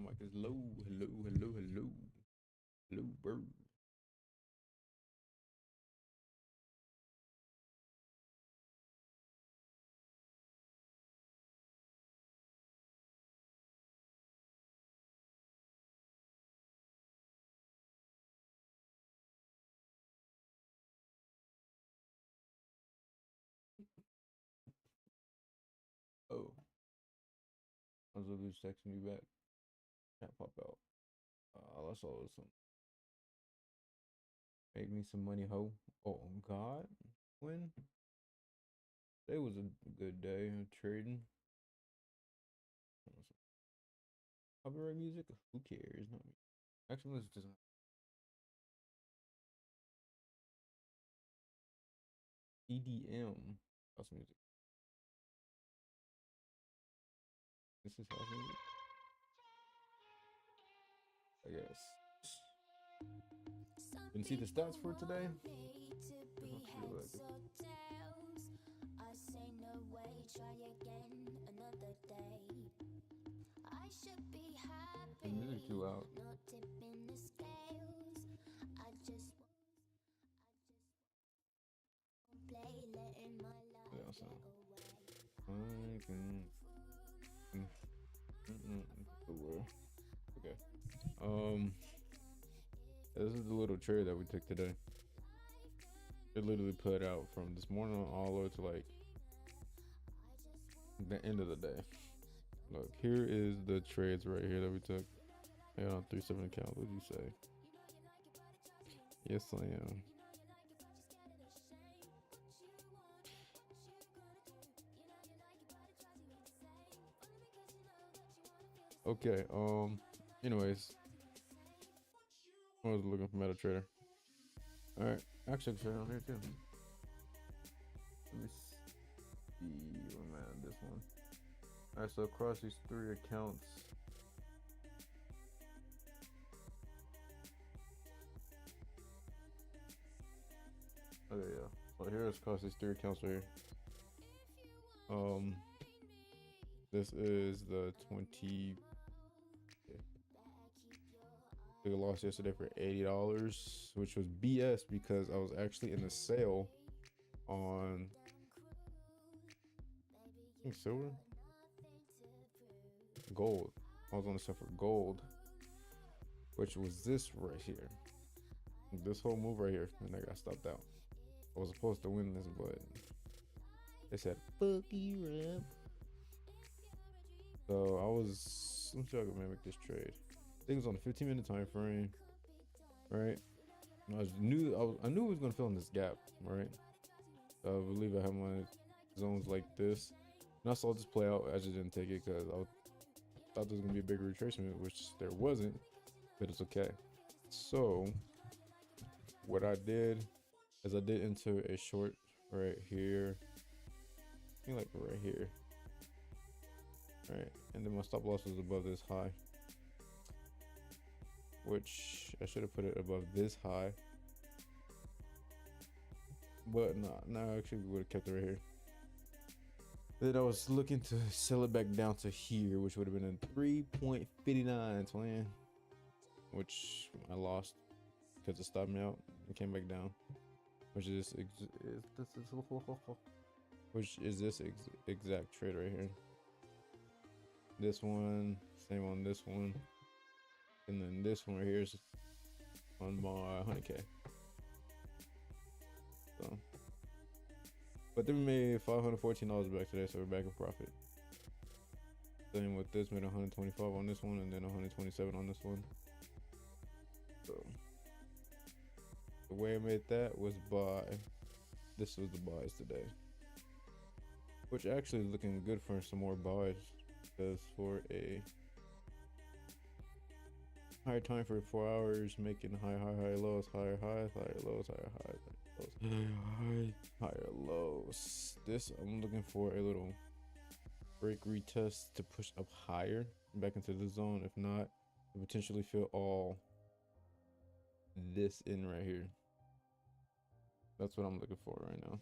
My mic is low. Hello, hello, hello. Hello, bird. Oh, I was literally texting you back. Can't pop out. I saw some. Make me some money, ho. Oh, God. When? Today was a good day of trading. Copyright music? Who cares? Not me. Actually, let's just EDM. House music. This is house music, I guess. Didn't see the stats for today. Doesn't feel like it. The music too loud. Yeah, so I can. Okay. Um, this is the little trade that we took today. It literally put out from this morning all the way to like the end of the day. Look, here is the trades right here that we took. Yeah, on 3-7 account. What did you say? Yes, I am. Okay. Anyways, I was looking for MetaTrader. All right. Actually, I can show you on here too. Let me see. Oh man, this one. All right. So across these 3 accounts. Okay, yeah. So here it's across these 3 accounts right here. Um, this is the 20. I lost yesterday for $80, which was BS because I was actually in a sale on I think silver, gold. I was on the sale for gold, which was this right here, this whole move right here, and I got stopped out. I was supposed to win this, but they said fuck you, rap. So I was. Let me see if I can make this trade. I think it was on a 15-minute time frame, right? I knew it was gonna fill in this gap, right? I believe I have my zones like this. And I saw this play out. I just didn't take it because I thought there was gonna be a bigger retracement, which there wasn't, but it's okay. So what I did is I did enter a short right here. I think like right here. Right. And then my stop loss was above this high. Which I should have put it above this high. But no, actually we would have kept it right here. Then I was looking to sell it back down to here, which would have been a 3.59 twin, which I lost because it stopped me out and came back down, which is this exact trade right here. This one, same on this one, and then this one right here is on my 100K. So, but then we made $514 back today, so we're back in profit. Same with this, made 125 on this one, and then 127 on this one. So the way I made that was by this was the buys today, which actually is looking good for some more buys, because for a higher time for 4 hours, making high lows, higher highs, higher lows, higher highs, higher lows. This I'm looking for a little break retest to push up higher back into the zone. If not, potentially fill all this in right here. That's what I'm looking for right now.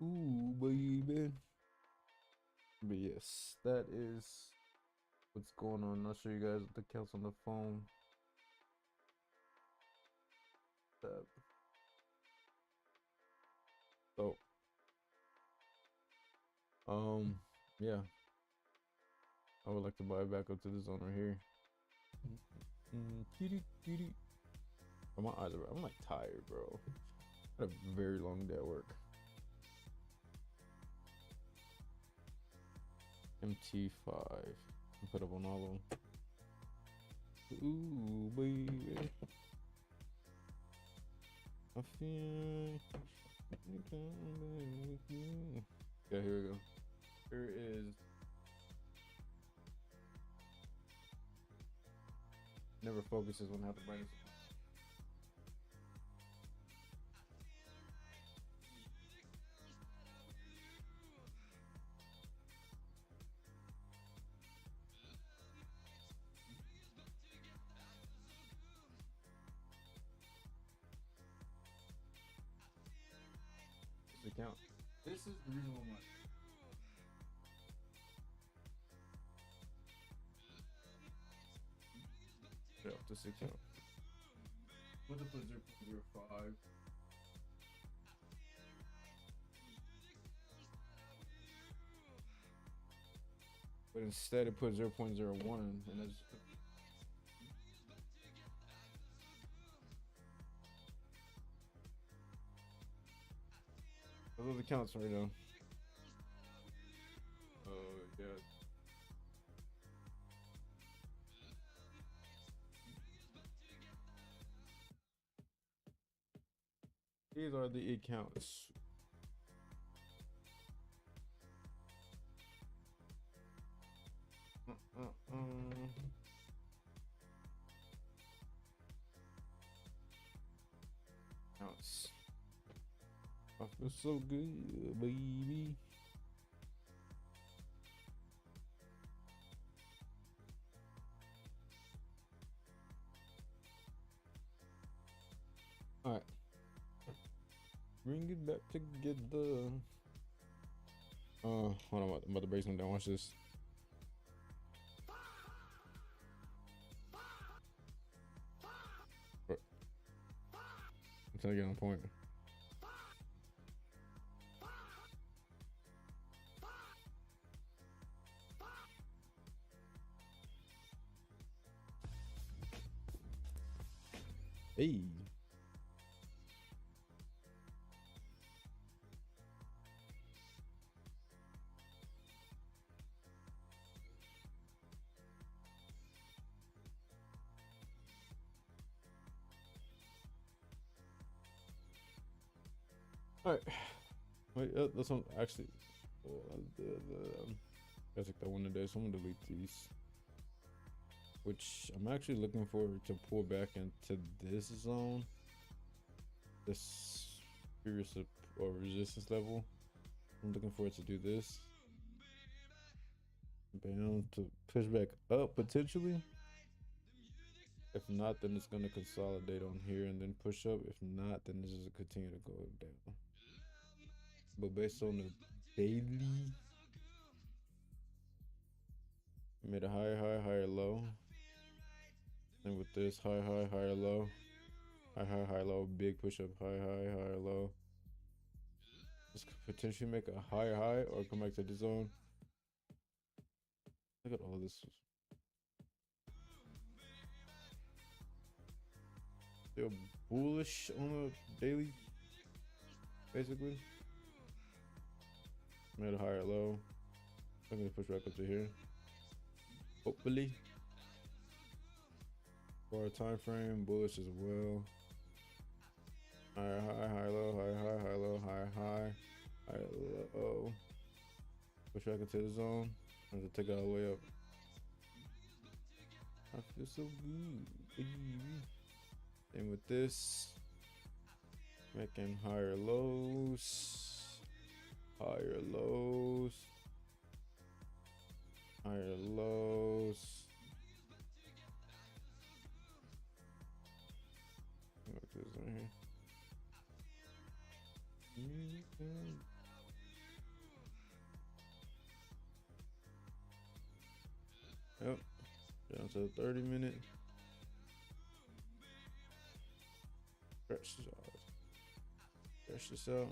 Ooh, baby. But yes, that is what's going on. I'll show you guys the counts on the phone. So, yeah, I would like to buy back up to this zone right here. My eyes are, I'm like tired, bro. I had a very long day at work. MT5. Put up on all of them. Ooh, baby. I feel. Yeah, here we go. Here is. Never focuses when I have the brightness. Count. This is the reason why. Yeah, up to 6 count. Put the 0.05. But instead it put 0.01 and it's those are the counts right now. Yeah. These are the accounts. Counts. I feel so good, baby. All right. Bring it back together. Hold on, I'm about to break something down. Watch this. I'm trying to get on point. Hey. All right. Wait, that's one actually. I think that one today, so I'm gonna delete these. Which I'm actually looking forward to pull back into this zone. This furious or resistance level. I'm looking forward to do this. Bam, to push back up potentially. If not, then it's gonna consolidate on here and then push up. If not, then this is continue to go down. But based on the daily, made a higher low. And with this higher low, high low, big push up, higher low. This could potentially make a higher high or come back to the zone. Look at all this. Still bullish on a daily, basically. Made a higher low. I'm gonna push back up to here. Hopefully. For a time frame, bullish as well. High low, high low, high low. Push back into the zone. I'm gonna take it all the way up. I feel so good, baby. And with this, making higher lows, higher lows, higher lows. Look at this right here. Yep. Down to the 30-minute. Stretch this out. Stretch this out.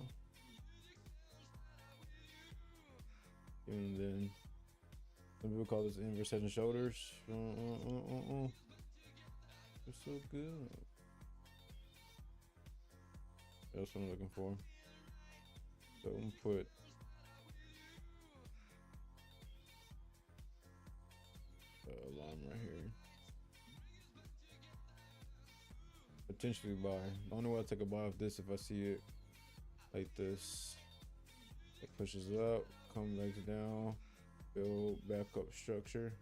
And then some people call this inverse head and shoulders. It's so good. That's what I'm looking for. So I'm gonna put a line right here. Potentially buy. The only way I take a buy of this if I see it like this. It pushes up, comes back down, build back up structure.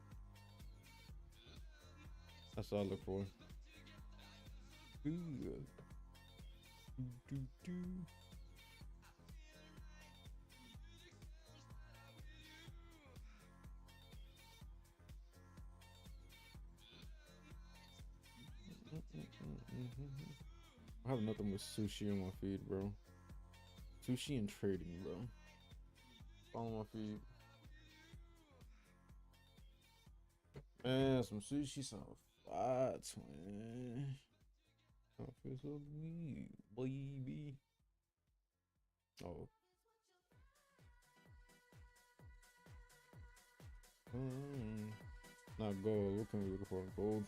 That's all I look for. Ooh. Do. I have nothing with sushi on my feed, bro. Sushi and trading, bro. All on my feed. Man, some sushi sound fire, twin. I feel so good, baby. Oh. Not gold. What can we look for? Gold.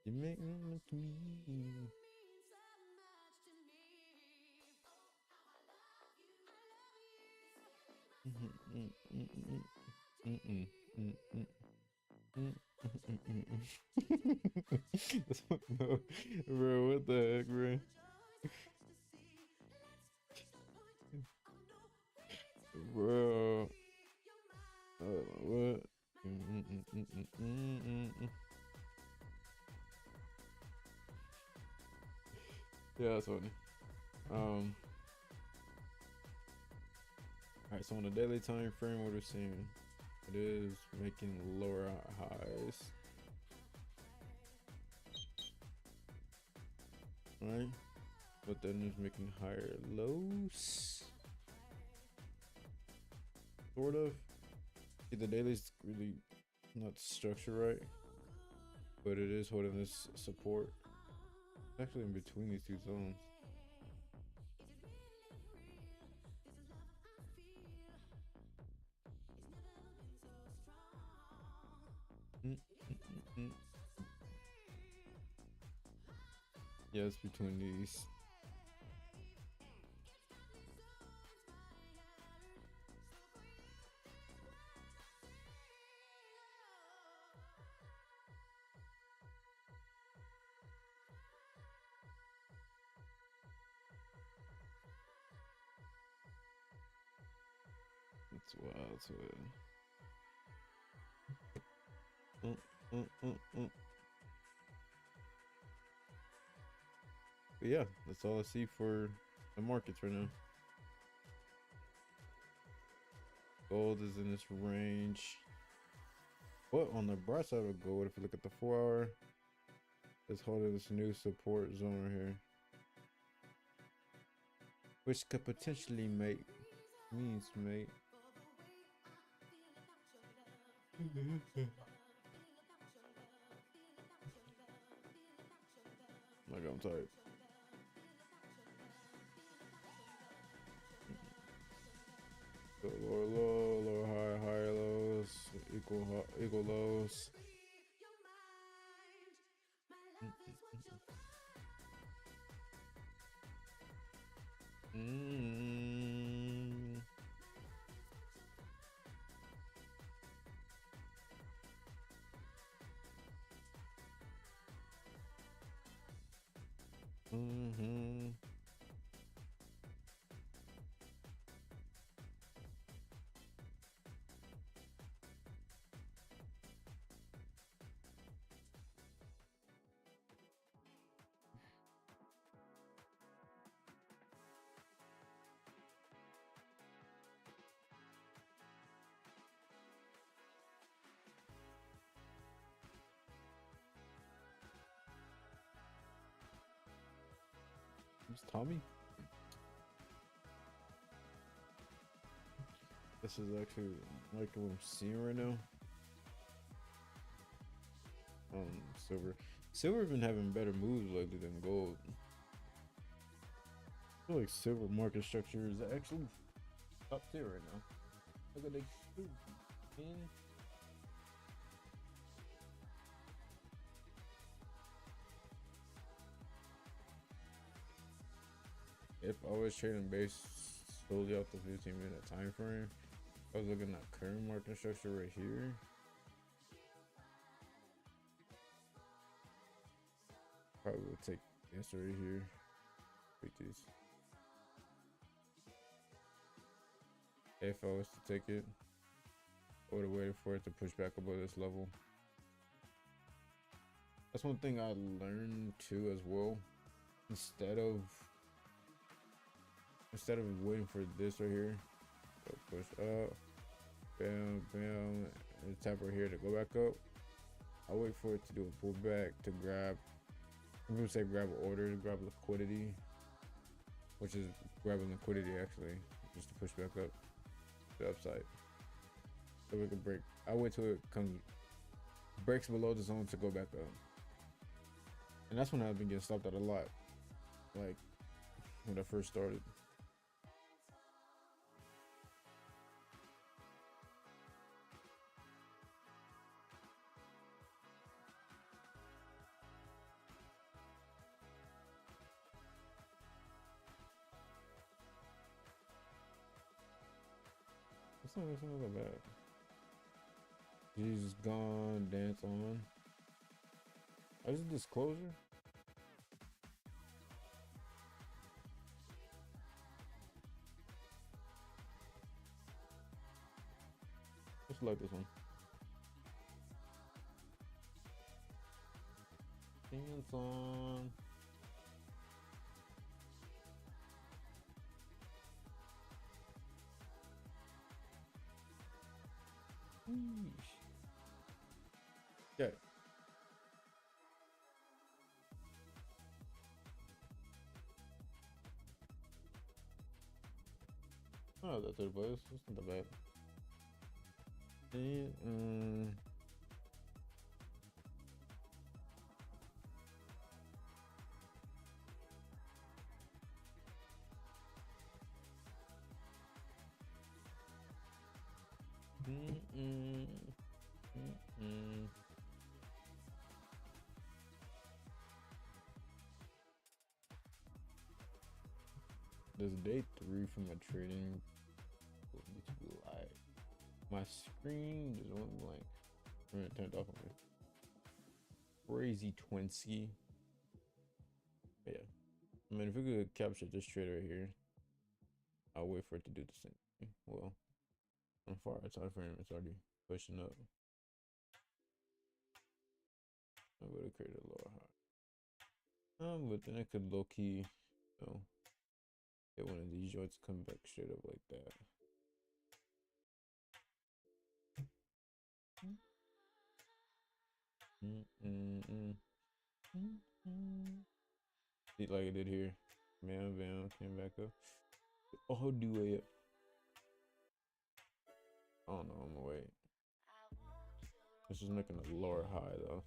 You make me look to me. No, bro, what the heck, bro? Bro, what? Yeah, that's funny. Alright, so on the daily time frame, what we're seeing, it is making lower highs. Right? But then it's making higher lows. Sort of. See, the daily's really not structured right, but it is holding this support. It's actually in between these two zones. Yeah, it's between these. It's wild, so But yeah, that's all I see for the markets right now. Gold is in this range. But on the bright side of gold, if you look at the 4-hour, it's holding this new support zone right here, which could potentially make like I'm tired. So lower low, lower high, higher lows, equal lows. It's Tommy. This is actually like what I'm seeing right now. Silver. Silver been having better moves lately than gold. I feel like silver market structure is actually top tier right now. Look at the if I was trading based solely off the 15-minute time frame, I was looking at current market structure right here. Probably would take this right here. Take this. If I was to take it, I would have waited for it to push back above this level. That's one thing I learned too as well. Instead of waiting for this right here, so push up, bam, bam, and tap right here to go back up. I wait for it to do a pullback to grab. I'm gonna say grab an order, grab liquidity, which is grabbing liquidity actually, just to push back up to the upside. So we can break. I wait till it comes breaks below the zone to go back up, and that's when I've been getting stopped at a lot, like when I first started. It's not that bad. Jesus gone, dance on. Oh, is it disclosure? Let's like this one. Dance on. Okay. Oh, that's it, boys. It's not that bad. And, This day 3 from my trading will need to be live. My screen just went blank. I'm gonna turn it off on me. Crazy Twinsky. Yeah. I mean, if we could capture this trade right here, I'll wait for it to do the same thing. Well, on far time frame, it's already pushing up. I would have created a lower high. But then I could low key, you know, get one of these joints come back straight up like that. See, like I did here. Bam, bam, came back up. Oh, do it. I don't know, I'm gonna wait. This is making a lower high though.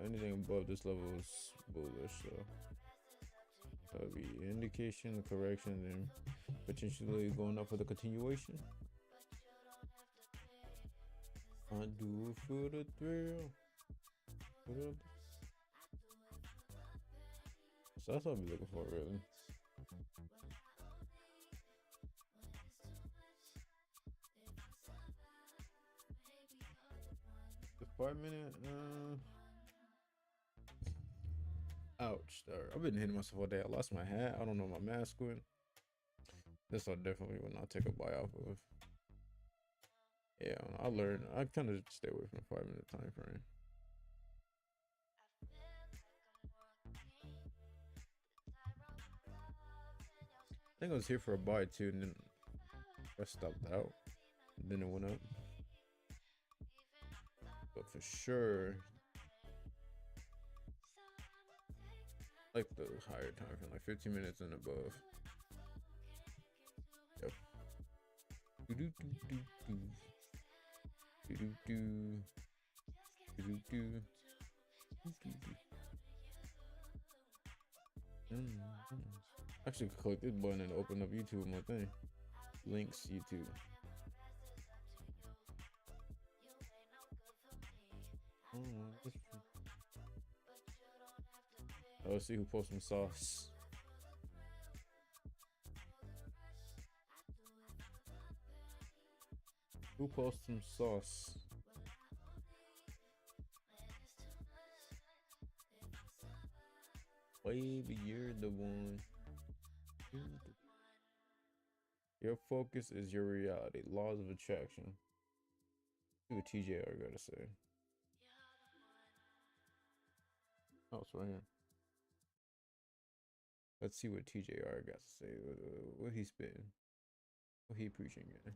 Anything above this level is bullish, so that'll be indication, correction, and potentially going up for the continuation. I do it for the thrill. So that's what I'll be looking for, really. The 5 minute, Ouch. I've been hitting myself all day. I lost my hat. I don't know my mask went. This I definitely will not take a bite off of. Yeah, I learned. I kind of stay away from the 5 minute time frame. I think I was here for a buy too, and then I stopped out. And then it went up. But for sure, like the higher time frame, like 15 minutes and above. Yep. Do do do do do do do do do do. Actually, click this button and open up YouTube on my thing. Links YouTube. Let's see who posts some sauce. Who posts some sauce? Baby, you're the one. Your focus is your reality. Laws of attraction. See what TJR gotta say. Oh, it's right here. Let's see what TJR got to say. What he spitting? What he preaching at?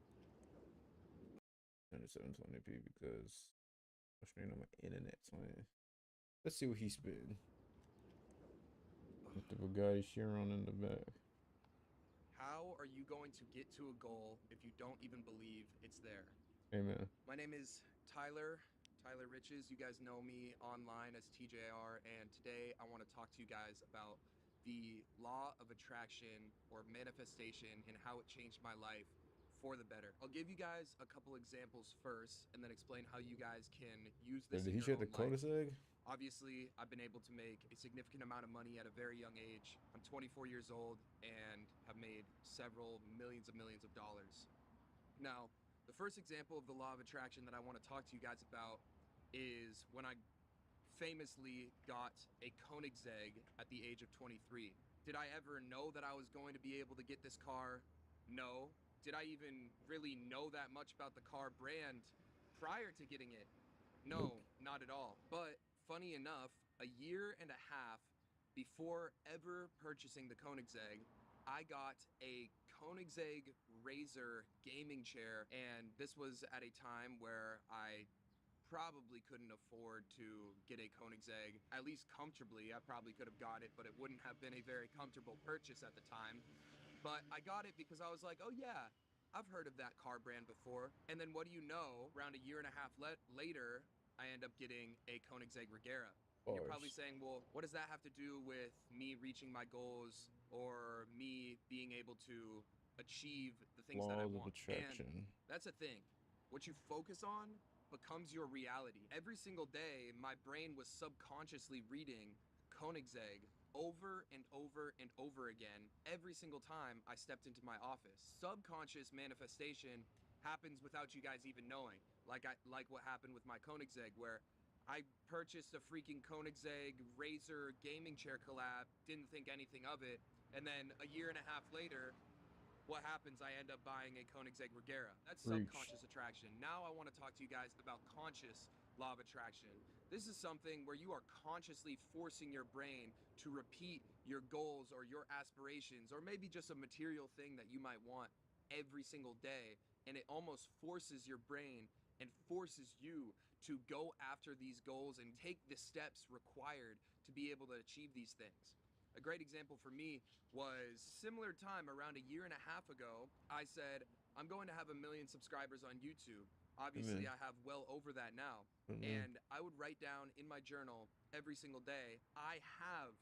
720p because I'm straight on my internet. Let's see what he's spitting. With the Bugatti Chiron in the back. How are you going to get to a goal if you don't even believe it's there? Amen. My name is Tyler Riches. You guys know me online as TJR, and today I want to talk to you guys about the law of attraction or manifestation and how it changed my life for the better. I'll give you guys a couple examples first and then explain how you guys can use this Did in he your share the own life. cul-de-sac? Obviously, I've been able to make a significant amount of money at a very young age. I'm 24 years old and have made several millions of dollars. Now, the first example of the law of attraction that I want to talk to you guys about is when I famously got a Koenigsegg at the age of 23. Did I ever know that I was going to be able to get this car? No. Did I even really know that much about the car brand prior to getting it? No, not at all. But funny enough, a year and a half before ever purchasing the Koenigsegg, I got a Koenigsegg Razor gaming chair, and this was at a time where I probably couldn't afford to get a Koenigsegg, at least comfortably. I probably could have got it, but it wouldn't have been a very comfortable purchase at the time. But I got it because I was like, oh yeah, I've heard of that car brand before. And then what do you know, around a year and a half later, I end up getting a Koenigsegg Regera. And you're probably saying, well, what does that have to do with me reaching my goals or me being able to achieve the things that I Laws of want? attraction. And that's a thing. What you focus on becomes your reality. Every single day, my brain was subconsciously reading Koenigsegg over and over and over again every single time I stepped into my office. Subconscious manifestation happens without you guys even knowing. Like what happened with my Koenigsegg, where I purchased a freaking Koenigsegg Razor gaming chair collab, didn't think anything of it, and then a year and a half later, what happens? I end up buying a Koenigsegg Regera. That's subconscious attraction. Now I want to talk to you guys about conscious law of attraction. This is something where you are consciously forcing your brain to repeat your goals or your aspirations, or maybe just a material thing that you might want every single day, and it almost forces your brain and forces you to go after these goals and take the steps required to be able to achieve these things. A great example for me was similar time around a year and a half ago. I said, I'm going to have 1 million subscribers on YouTube. Obviously, I have well over that now. And I would write down in my journal every single day, I have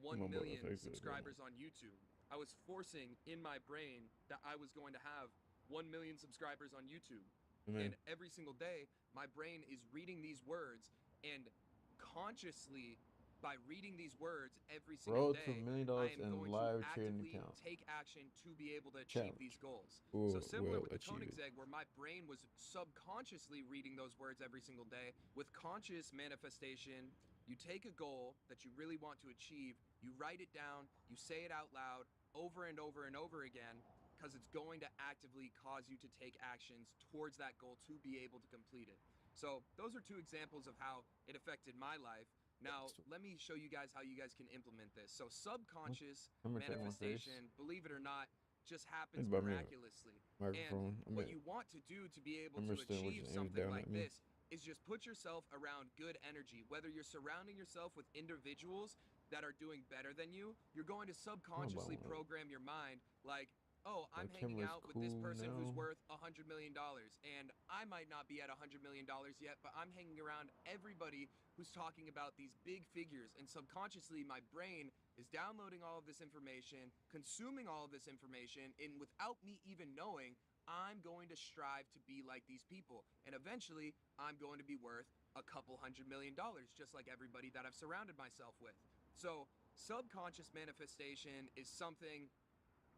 1 million subscribers on YouTube. I was forcing in my brain that I was going to have 1 million subscribers on YouTube. And every single day, my brain is reading these words, and consciously, by reading these words every single day, I am going to actively take action to be able to achieve these goals. So similar with the Koenigsegg, where my brain was subconsciously reading those words every single day, with conscious manifestation, You take a goal that you really want to achieve, you write it down, you say it out loud over and over and over again, because it's going to actively cause you to take actions towards that goal to be able to complete it. So those are two examples of how it affected my life. Now, let me show you guys how you guys can implement this. So subconscious I'm gonna check my face. manifestation, believe it or not, just happens Think about me. miraculously. And Microphone. what you want to do to be able I'm to still achieve aims something down like at me. this is just put yourself around good energy. Whether you're surrounding yourself with individuals that are doing better than you, you're going to subconsciously program your mind like, oh, I'm hanging out with this person who's worth $100 million, and I might not be at $100 million yet, but I'm hanging around everybody who's talking about these big figures, and subconsciously my brain is downloading all of this information, consuming all of this information, and without me even knowing, I'm going to strive to be like these people, and eventually I'm going to be worth a couple $100 million, just like everybody that I've surrounded myself with. So subconscious manifestation is something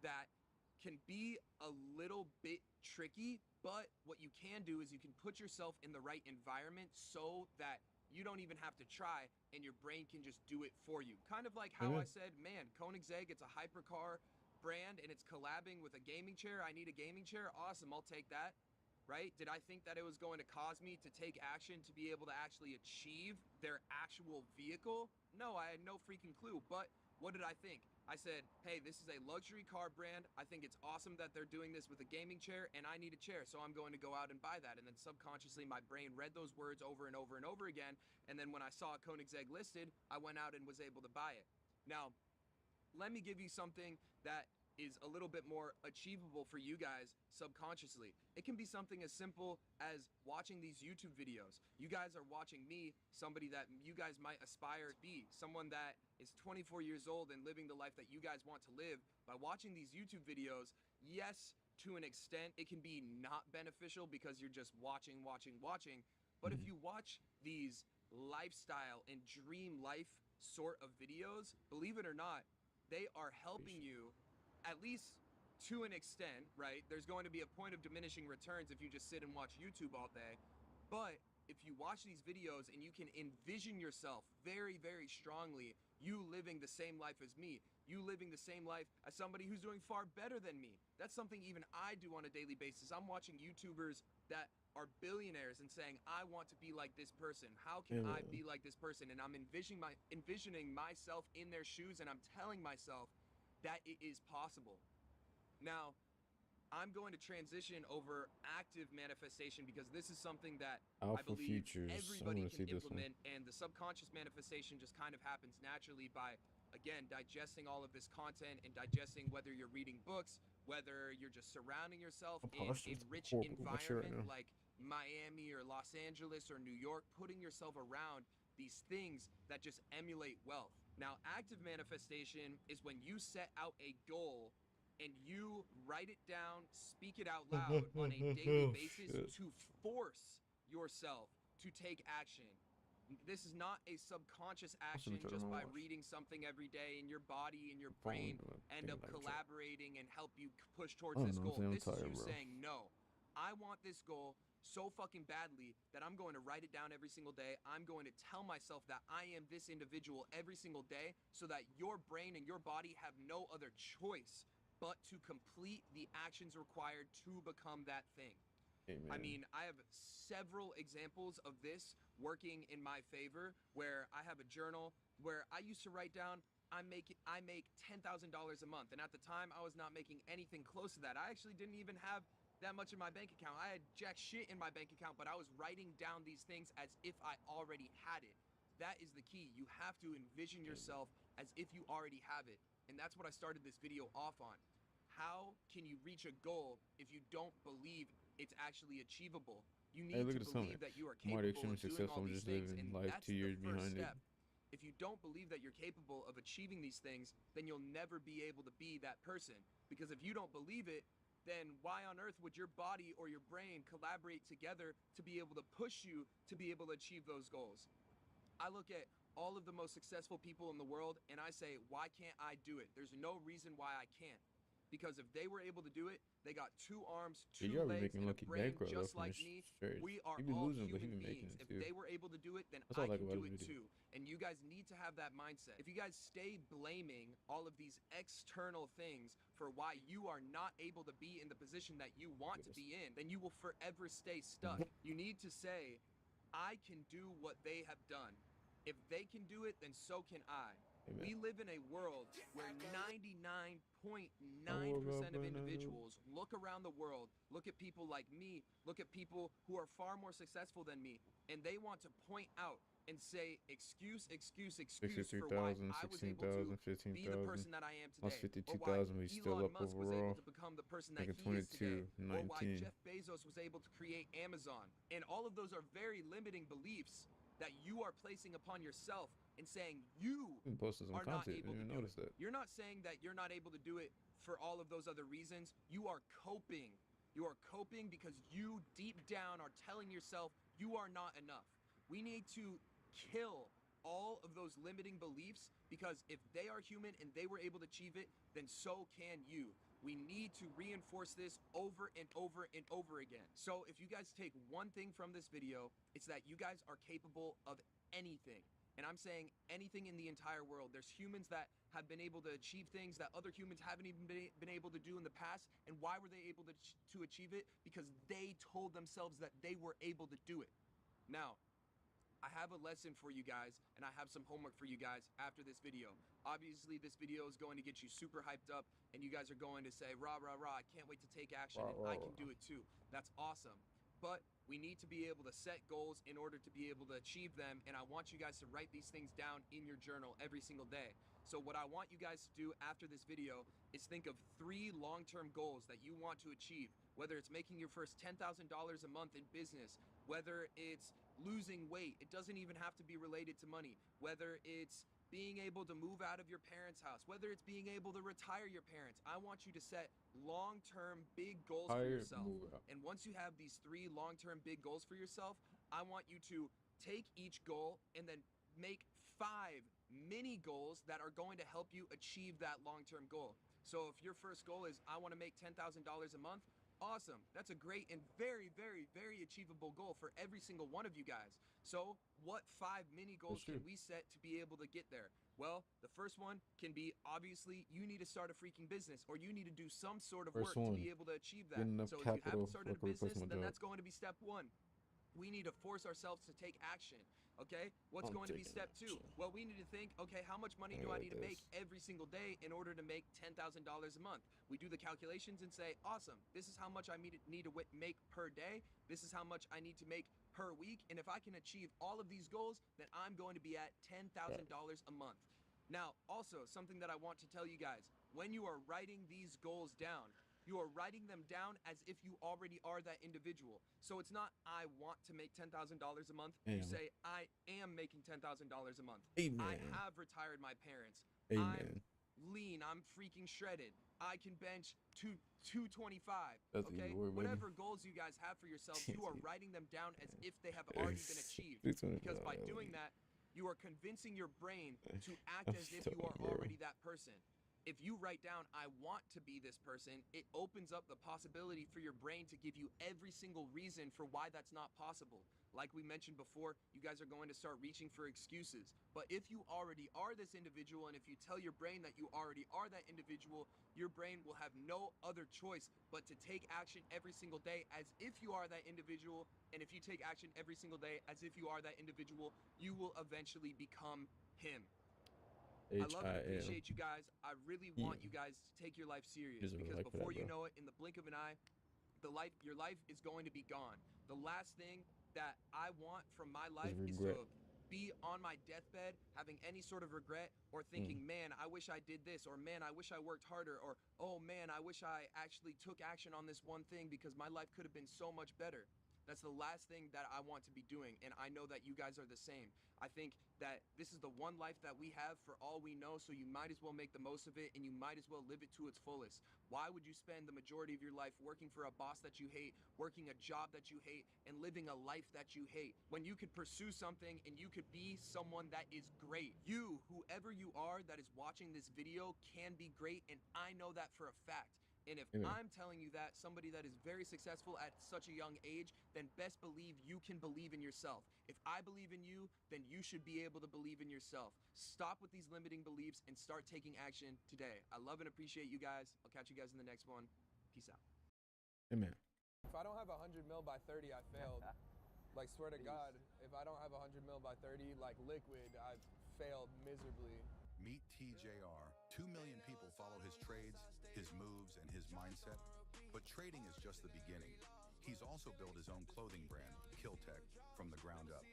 that can be a little bit tricky, but what you can do is you can put yourself in the right environment so that you don't even have to try and your brain can just do it for you. Kind of like how I said, man, Koenigsegg, it's a hypercar brand and it's collabing with a gaming chair. I need a gaming chair. Awesome, I'll take that. Right? Did I think that it was going to cause me to take action to be able to actually achieve their actual vehicle? No, I had no freaking clue. But what did I think? I said, hey, this is a luxury car brand. I think it's awesome that they're doing this with a gaming chair, and I need a chair, so I'm going to go out and buy that. And then subconsciously, my brain read those words over and over and over again. And then when I saw Koenigsegg listed, I went out and was able to buy it. Now, let me give you something that is a little bit more achievable for you guys subconsciously. It can be something as simple as watching these YouTube videos. You guys are watching me, somebody that you guys might aspire to be, someone that is 24 years old and living the life that you guys want to live. By watching these YouTube videos, yes, to an extent, it can be not beneficial because you're just watching. But if you watch these lifestyle and dream life sort of videos, believe it or not, they are helping you, at least to an extent, right? There's going to be a point of diminishing returns if you just sit and watch YouTube all day. But if you watch these videos and you can envision yourself very, very strongly, you living the same life as me, you living the same life as somebody who's doing far better than me. That's something even I do on a daily basis. I'm watching YouTubers that are billionaires and saying, I want to be like this person. How can I be like this person? And I'm envisioning myself in their shoes, and I'm telling myself that it is possible. Now, I'm going to transition over active manifestation because this is something that I believe everybody can implement, and the subconscious manifestation just kind of happens naturally by, again, digesting all of this content and digesting whether you're reading books, whether you're just surrounding yourself in a rich environment like Miami or Los Angeles or New York, putting yourself around these things that just emulate wealth. Now, active manifestation is when you set out a goal and you write it down, speak it out loud on a daily basis to force yourself to take action. This is not a subconscious action just by reading something every day, and your body and your brain end up collaborating and help you push towards this goal. This is you saying, no, I want this goal so fucking badly that I'm going to write it down every single day. I'm going to tell myself that I am this individual every single day so that your brain and your body have no other choice but to complete the actions required to become that thing. Amen. I mean, I have several examples of this working in my favor where I have a journal where I used to write down I make $10,000 a month, and at the time I was not making anything close to that. I actually didn't even have that much in my bank account. I had jack shit in my bank account, but I was writing down these things as if I already had it. That is the key. You have to envision yourself as if you already have it. And that's what I started this video off on. How can you reach a goal if you don't believe it's actually achievable? You need to believe that you are capable of doing all these things, and that's the first step. If you don't believe that you're capable of achieving these things, then you'll never be able to be that person. Because if you don't believe it, then why on earth would your body or your brain collaborate together to be able to push you to be able to achieve those goals? I look at all of the most successful people in the world and I say, why can't I do it? There's no reason why I can't. Because if they were able to do it, they got 2 arms, Yeah, 2 you be legs, making and a lucky brain bankroll though just from like his me. trades. We are He be all losing, but he human be making beings. it If too. they were able to do it, then That's all I I like can about do his it video. too. And you guys need to have that mindset. If you guys stay blaming all of these external things for why you are not able to be in the position that you want to be in, then you will forever stay stuck. You need to say, I can do what they have done. If they can do it, then so can I. Amen. We live in a world where 99.9% of individuals look around the world, look at people like me, look at people who are far more successful than me, and they want to point out and say excuse for why 63,000, I was able 16,000, to be the 15,000. person that I am Lost today, or why 52,000, but he's still Elon up Musk was able overall. to become the person that Making he is today, 22, or why 19. Jeff Bezos was able to create Amazon. And all of those are very limiting beliefs that you are placing upon yourself and saying you He posted some are not content. able Didn't to even do notice it. that. You're not saying that you're not able to do it for all of those other reasons. You are coping. You are coping because you deep down are telling yourself you are not enough. We need to kill all of those limiting beliefs, because if they are human and they were able to achieve it, then so can you. We need to reinforce this over and over and over again. So if you guys take one thing from this video, it's that you guys are capable of anything. And I'm saying anything in the entire world. There's humans that have been able to achieve things that other humans haven't even been able to do in the past. And why were they able to achieve it? Because they told themselves that they were able to do it. Now, I have a lesson for you guys, and I have some homework for you guys after this video. Obviously, this video is going to get you super hyped up, and you guys are going to say, rah, rah, rah, I can't wait to take action, and I can do it too. That's awesome. But we need to be able to set goals in order to be able to achieve them, and I want you guys to write these things down in your journal every single day. So what I want you guys to do after this video is think of 3 long-term goals that you want to achieve, whether it's making your first $10,000 a month in business, whether it's losing weight. It doesn't even have to be related to money. Whether it's being able to move out of your parents' house, whether it's being able to retire your parents. I want you to set long-term big goals for yourself. And once you have these 3 long-term big goals for yourself, I want you to take each goal and then make 5 mini goals that are going to help you achieve that long-term goal. So if your first goal is, I want to make $10,000 a month, awesome. That's a great and very, very, very achievable goal for every single one of you guys. So what 5 mini goals can we set to be able to get there? Well, the first one can be, obviously, you need to start a freaking business, or you need to do some sort of work to be able to achieve that. So if you haven't started a business, then that's going to be step 1. We need to force ourselves to take action. Okay, what's going to be step 2? Well, we need to think, okay, how much money do I need to make every single day in order to make $10,000 a month? We do the calculations and say, awesome, this is how much I need to make per day. This is how much I need to make per week. And if I can achieve all of these goals, then I'm going to be at $10,000 a month. Now, also, something that I want to tell you guys, when you are writing these goals down, you are writing them down as if you already are that individual. So it's not, I want to make $10,000 a month. You say, I am making $10,000 a month. Amen. I have retired my parents. Amen. I'm lean. I'm freaking shredded. I can bench 225. That's okay? Whatever goals you guys have for yourselves, you are writing them down as if they have already been achieved. Because by doing that, you are convincing your brain to act as if you are already that person. If you write down, I want to be this person, it opens up the possibility for your brain to give you every single reason for why that's not possible. Like we mentioned before, you guys are going to start reaching for excuses. But if you already are this individual, and if you tell your brain that you already are that individual, your brain will have no other choice but to take action every single day as if you are that individual. And if you take action every single day as if you are that individual, you will eventually become him. I love and appreciate you guys. I really want you guys to take your life serious, because before you know it, in the blink of an eye, your life is going to be gone. The last thing that I want from my life is to be on my deathbed having any sort of regret, or thinking, man, I wish I did this, or man, I wish I worked harder, or oh man, I wish I actually took action on this one thing because my life could have been so much better. That's the last thing that I want to be doing, and I know that you guys are the same. I think that this is the one life that we have for all we know, so you might as well make the most of it, and you might as well live it to its fullest. Why would you spend the majority of your life working for a boss that you hate, working a job that you hate, and living a life that you hate, when you could pursue something and you could be someone that is great? You, whoever you are, card that is watching this video can be great, and I know that for a fact. And if Yeah. I'm telling you that, somebody that is very successful at such a young age, then best believe you can believe in yourself. If I believe in you, then you should be able to believe in yourself. Stop with these limiting beliefs and start taking action today. I love and appreciate you guys. I'll catch you guys in the next one. Peace out. Amen. If I don't have 100 mil by 30, I failed. Like, swear to God, if I don't have 100 mil by 30, like liquid, I've failed miserably. Meet TJR. 2 million people follow his trades, his moves, and his mindset. But trading is just the beginning. He's also built his own clothing brand, Killtech, from the ground up.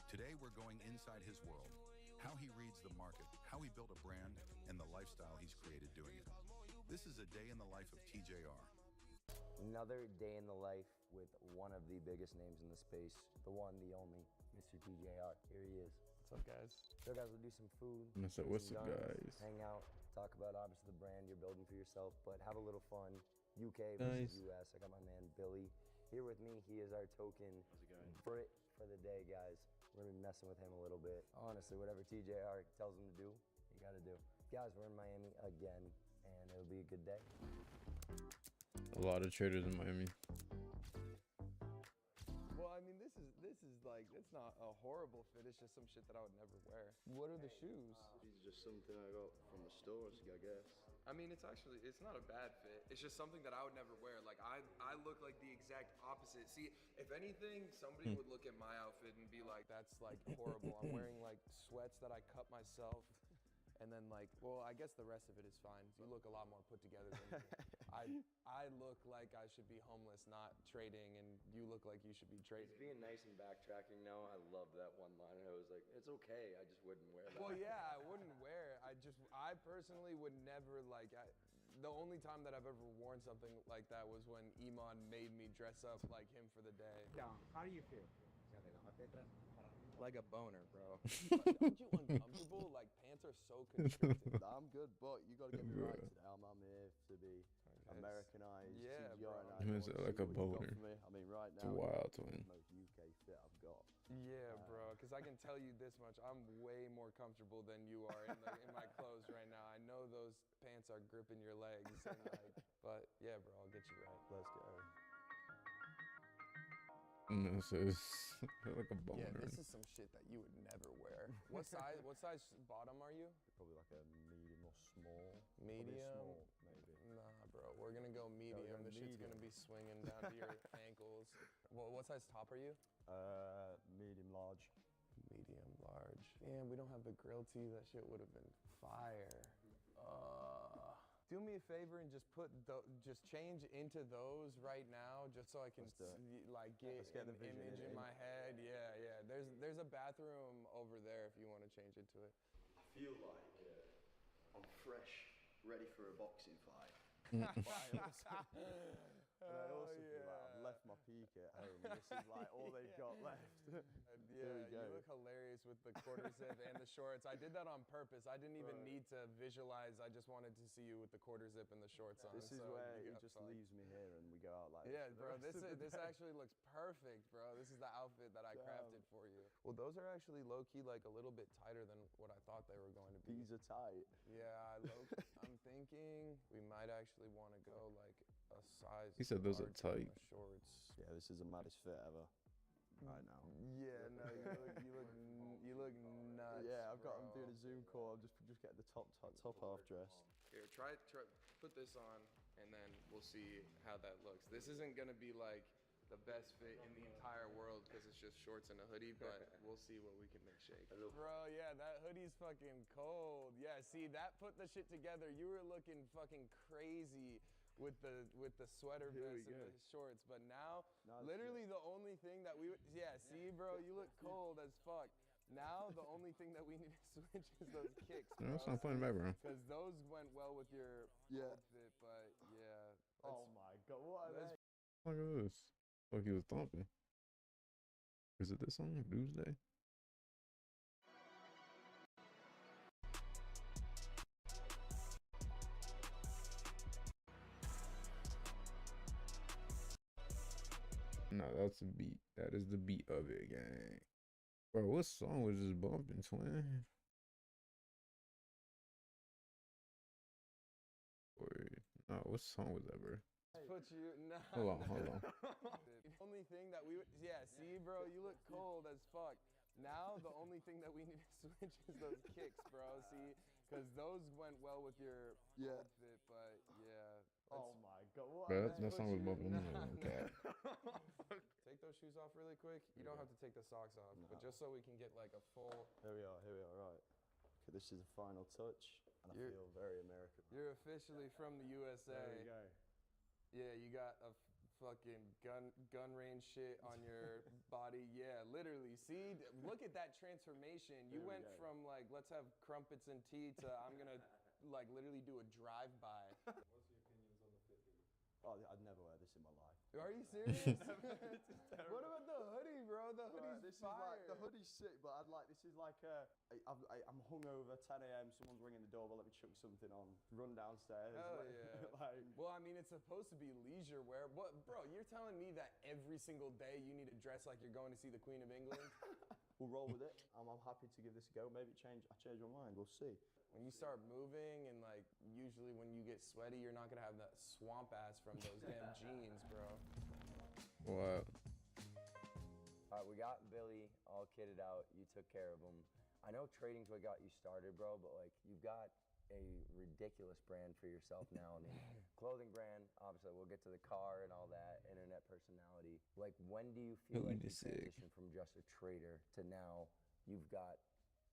Today, we're going inside his world, how he reads the market, how he built a brand, and the lifestyle he's created doing it. This is a day in the life of TJR. Another day in the life with one of the biggest names in the space, the one, the only, Mr. TJR. Here he is. What's up, guys? So guys, we'll do some food. And I said, do what's some up, guns, guys? Hang out, talk about obviously the brand you're building for yourself, but have a little fun. UK versus Nice. US. I got my man Billy here with me. He is our token Brit for the day, guys. We're gonna be messing with him a little bit. Honestly, whatever TJR tells him to do, you gotta do. Guys, we're in Miami again, and it'll be a good day. A lot of traders in Miami. Well, I mean, this is like, it's not a horrible fit. It's just some shit that I would never wear. What are the shoes? These are just something I got from the stores, I guess. I mean, it's not a bad fit. It's just something that I would never wear. Like, I look like the exact opposite. See, if anything, somebody would look at my outfit and be like, That's like horrible. I'm wearing like sweats that I cut myself. And then like, well, I guess the rest of it is fine. You look a lot more put together than me. I look like I should be homeless, not trading, and you look like you should be trading. He's being nice and backtracking now. I love that one line. I was like, it's okay. I just wouldn't wear that. Well, yeah, I wouldn't wear it. I personally would never like. The only time that I've ever worn something like that was when Iman made me dress up like him for the day. How do you feel? like a boner, bro. Aren't you uncomfortable? Like, pants are so constricted. I'm good, but you got to get me right today. I'm here to be Americanized. Yeah, bro. It's like a boner. I mean, right It's now, wild, it's twin. the most UK fit I've got. Yeah, bro, because I can tell you this much. I'm way more comfortable than you are in my clothes right now. I know those pants are gripping your legs. And like, but, yeah, bro, I'll get you right. Let's go. No, so it's like a boner. Yeah, this is some shit that you would never wear. What size bottom are you? Probably like a medium or small. Medium? Probably a small, maybe. Nah, bro, we're gonna go medium. go The shit's medium. gonna be swinging down to your ankles. Well, what size top are you? Medium large. Medium, large. Man, we don't have the grill tee. That shit would have been fire. Do me a favor and just just change into those right now, just so I can Let's do it. like get Let's get an the vision image in in. my head. Yeah. There's a bathroom over there if you want to change into it. I feel like I'm fresh, ready for a boxing fight. Oh, And I also feel like I've yeah. left my peak at home. This is like all they've got left. Yeah, we go. you look hilarious with the quarter zip and the shorts. I did that on purpose. I didn't even need to visualize. I just wanted to see you with the quarter zip and the shorts on. This is so where you he got just fun. leaves me here and we go out like Yeah, this. for the bro, rest of the this day. actually looks perfect, bro. This is the outfit that I Damn. crafted for you. Well, those are actually low key like a little bit tighter than what I thought they were going to be. These are tight. Yeah, I'm thinking we might actually want to go like a size. He said those are larger on tight. The shorts. Yeah, this is the maddest fit ever. Right now. Yeah, no, you look nuts. Yeah, I'm bro. doing a Zoom call. I'm just getting the top half dressed. Here, try put this on, and then we'll see how that looks. This isn't gonna be like the best fit in the entire world because it's just shorts and a hoodie, but we'll see what we can make shake. Bro, yeah, that hoodie's fucking cold. Yeah, see, that put the shit together. You were looking fucking crazy with the sweater Here we vest and go. the shorts, but now Now it's literally the only thing that see, bro, you look cold as fuck. Now the only thing that we need to switch is those kicks, No, bro. that's not playing in the background. Because those went well with your Yeah. old fit, but yeah. Oh my god, what are let's- they? Look at this. Like he was thumping. Is it this song? Doomsday? No, that's the beat. That is the beat of it, gang. Bro, what song was just bumping, twin? Oh, what song was that, bro? Put you. Nah, Hold on. The only thing that see, bro, you look cold as fuck. Now the only thing that we need to switch is those kicks, bro. See, because those went well with your outfit, but yeah. Oh my god, what? Bro, that Put song was you- bumping. nah, Okay. Take those shoes off really quick. You don't have to take the socks off, but just so we can get like a full. Here we are, right. Okay, this is the final touch, and I feel very American. You're officially from the USA. There we go. Yeah, you got a fucking gun range shit on your body. Yeah, literally. See, look at that transformation. You There we went go. from like let's have crumpets and tea to I'm gonna like literally do a drive-by. Oh, I'd never wear this in my life. Are you serious? What about the hoodie, bro? The hoodie's This fire. is like the hoodie's sick, but this is like I'm hungover, 10 a.m. Someone's ringing the doorbell. Let me chuck something on. Run downstairs. Hell like, yeah. like, Well, I mean, it's supposed to be leisure wear. What, bro? You're telling me that every single day you need to dress like you're going to see the Queen of England? we'll roll with it. I'm happy to give this a go. Maybe I change my mind. We'll see. When you start moving and like usually when you get sweaty, you're not gonna have that swamp ass from those damn jeans, bro. Wow. All right, we got Billy all kitted out. You took care of him. I know trading's what got you started, bro, but like you've got a ridiculous brand for yourself now. I mean, clothing brand. Obviously, we'll get to the car and all that. Internet personality. Like, when do you feel Billy like you the Sick. transition from just a trader to now you've got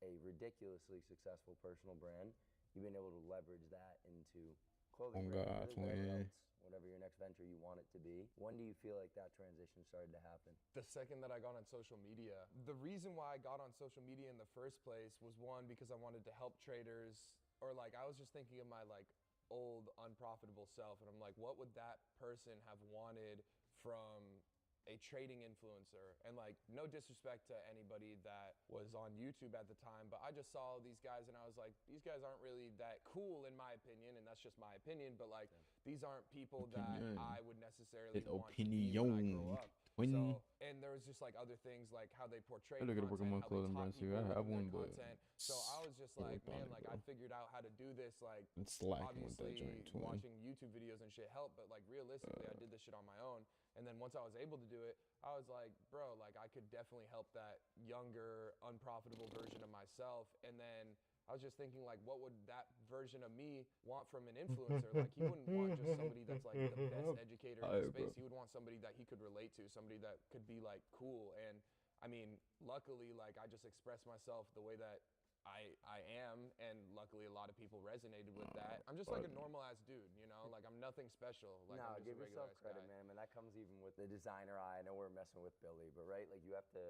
a ridiculously successful personal brand? You've been able to leverage that into clothing brand, really whatever your next venture you want it to be. When do you feel like that transition started to happen? The second that I got on social media. The reason why I got on social media in the first place was one, because I wanted to help traders, or like I was just thinking of my like old unprofitable self, and I'm like, what would that person have wanted from a trading influencer? And like, no disrespect to anybody that was on YouTube at the time, but I just saw these guys and I was like, these guys aren't really that cool in my opinion, and that's just my opinion, but like these aren't people that I would necessarily want to be when I grow up. So, and there was just like other things like how they portray I look at a content, Pokemon how they clothing taught brand too. people I have within one, their but content. So I was just like, man, like I figured out how to do this. Like it's slacking with that obviously joint, twin. watching YouTube videos and shit helped, but like realistically, I did this shit on my own. And then once I was able to do it, I was like, bro, like I could definitely help that younger, unprofitable version of myself. And then I was just thinking, like, what would that version of me want from an influencer? Like, he wouldn't want just somebody that's like the best educator in the space. He would want somebody that he could relate to, somebody that could be like cool. And I mean, luckily, like I just expressed myself the way that I am, and luckily a lot of people resonated with that. I'm just like a normal ass dude, you know, like I'm nothing special. Like No, I'm just give a regular yourself ass credit, guy. man. I mean, that comes even with the designer eye. I know we're messing with Billy, but right, like you have to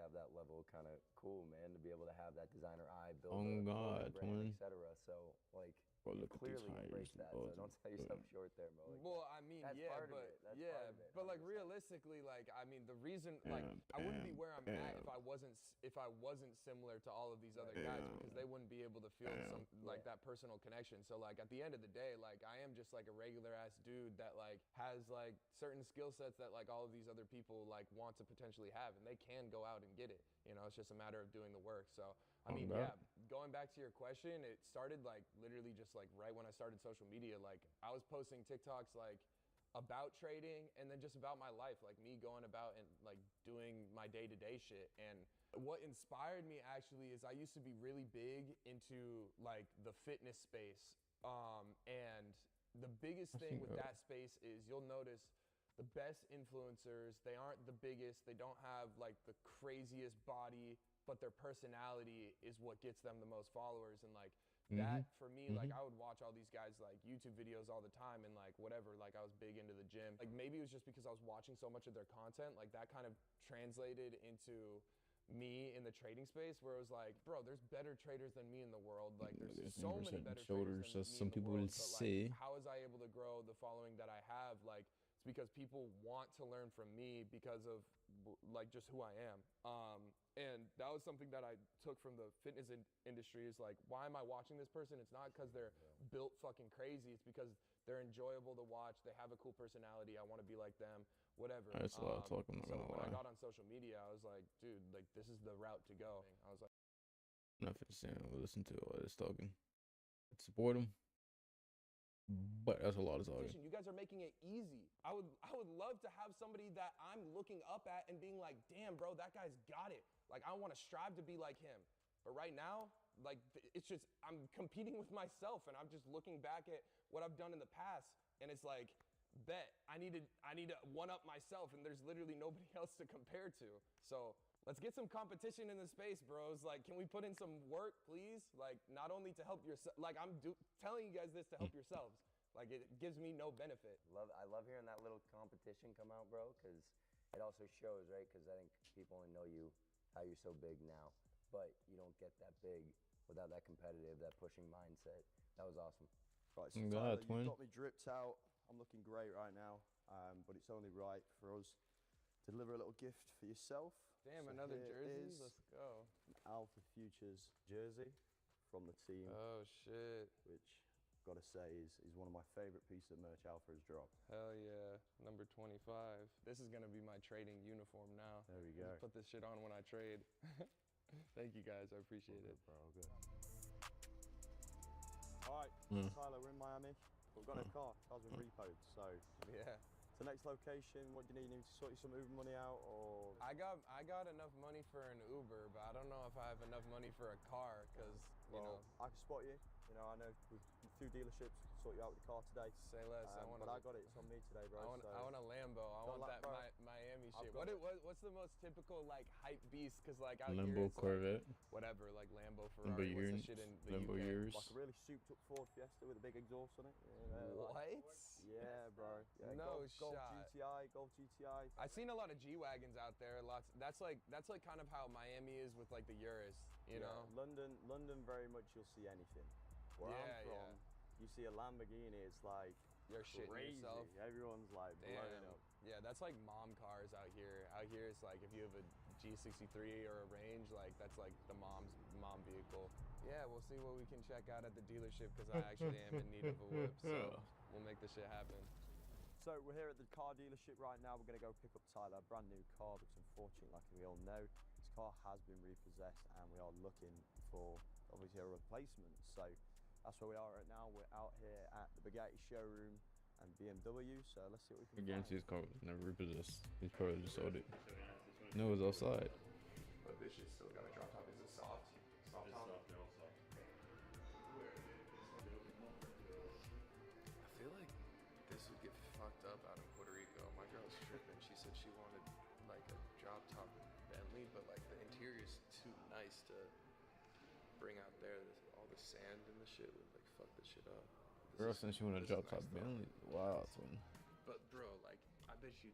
have that level of kind of cool, man, to be able to have that designer eye, build Oh, a God, clothing brand, twin. etc. So like, Bro, look at these clearly embrace hires. that. So don't sell yourself short there, bro. Like, Well, I mean, that's yeah, part of but it. That's yeah, part of it, but like 100%. realistically, like I mean, the reason, like I wouldn't be where I'm at if I wasn't similar to all of these other guys, because they wouldn't be able to feel some like that personal connection. So like at the end of the day, like I am just like a regular ass dude that like has like certain skill sets that like all of these other people like want to potentially have, and they can go out and get it. You know, it's just a matter of doing the work. So I mean, yeah, going back to your question, it started like literally just like right when I started social media. Like I was posting TikToks like about trading and then just about my life, like me going about and like doing my day-to-day shit. And what inspired me actually is I used to be really big into like the fitness space. And the biggest thing with that space is you'll notice the best influencers, they aren't the biggest, they don't have like the craziest body, but their personality is what gets them the most followers. And like that for me, like I would watch all these guys like YouTube videos all the time and like whatever, like I was big into the gym. Like maybe it was just because I was watching so much of their content, like that kind of translated into me in the trading space, where it was like, bro, there's better traders than me in the world. Like there's so many better traders than me some in the people world, will but, say. like, how was I able to grow the following that I have? Like it's because people want to learn from me because of like just who I am. And that was something that I took from the fitness industry, is like, why am I watching this person? It's not because they're built fucking crazy. It's because they're enjoyable to watch. They have a cool personality. I want to be like them, whatever. That's a lot of talk, I'm not so gonna when I lie. got on social media, I was like, dude, like this is the route to go. I was like, I'm not finna stand and listen to all this talking. Support him. but that's a lot of talking. You guys are making it easy. I would love to have somebody that I'm looking up at and being like, damn, bro, that guy's got it. Like, I want to strive to be like him. But right now, like, it's just, I'm competing with myself, and I'm just looking back at what I've done in the past, and it's like, bet, I need to one-up myself, and there's literally nobody else to compare to. So let's get some competition in the space, bros. Like, can we put in some work, please? Like, not only to help yourself, like, telling you guys this to help yourselves. Like, it gives me no benefit. I love hearing that little competition come out, bro, because it also shows, right? Because I think people only know you, how you're so big now, but you don't get that big without that competitive, that pushing mindset. That was awesome. Right, so Yeah, Tyler, twin. you've got me dripped out. I'm looking great right now, but it's only right for us to deliver a little gift for yourself. Damn, So another here jersey? is Let's go. an Alpha Futures jersey from the team, Oh, shit. which, gotta say, is one of my favorite pieces of merch Alpha has dropped. Hell yeah. Number 25. This is going to be my trading uniform now. There we I'll go. just put this shit on when I trade. Thank you guys. I appreciate it. Bro, good. All right, Mm. Tyler, we're in Miami. We've got a car. Car's been repoed. So, Yeah. the next location, what do you need? You need to sort some Uber money out, or I got enough money for an Uber, but I don't know if I have enough money for a car because, you know, I can spot you. You know, I know with a few dealerships we can sort you out with the car today. say less. But I got it. It's on me today, bro. I want a Lambo. I Got want a that bro. Miami I've shit. got it. What's the most typical like hype beast? Because like out Lambo here it's Corvette. like, whatever, like Lambo, Lambo Ferrari. Urus. What's the shit in the Lambo UK? Urus. Like a really souped up Ford Fiesta with a big exhaust on it. What? Yeah, bro. Yeah, No Golf shot. GTI, Golf GTI. I've seen a lot of G wagons out there. That's like kind of how Miami is with like the Urus. You know. London, very much you'll see anything. Where Yeah, I'm from, you see a Lamborghini, it's like You're shitting crazy. yourself. Everyone's like blowing Damn. up. Yeah, that's like mom cars out here. Out here, it's like if you have a G63 or a Range, like that's like the mom vehicle. Yeah, we'll see what we can check out at the dealership because I actually am in need of a whip. So we'll make this shit happen. So we're here at the car dealership right now. We're going to go pick up Tyler, a brand new car, because unfortunately, like we all know, his car has been repossessed and we are looking for obviously a replacement. So that's where we are right now. We're out here at the Bugatti showroom and BMW. So let's see what we I can guarantee find. his car was never repossessed. He probably just sold it. No, it was outside. But this shit's still got a drop top. Is it soft? Soft top? I feel like this would get fucked up out in Puerto Rico. My girl's tripping. She said she wanted like a drop top Bentley, but like the interior's too nice to bring out there. All the sand and the shit would like fuck this shit up. Girl, since you want to this drop is top nice though. Bentley, wow, twin. But bro, like I bet you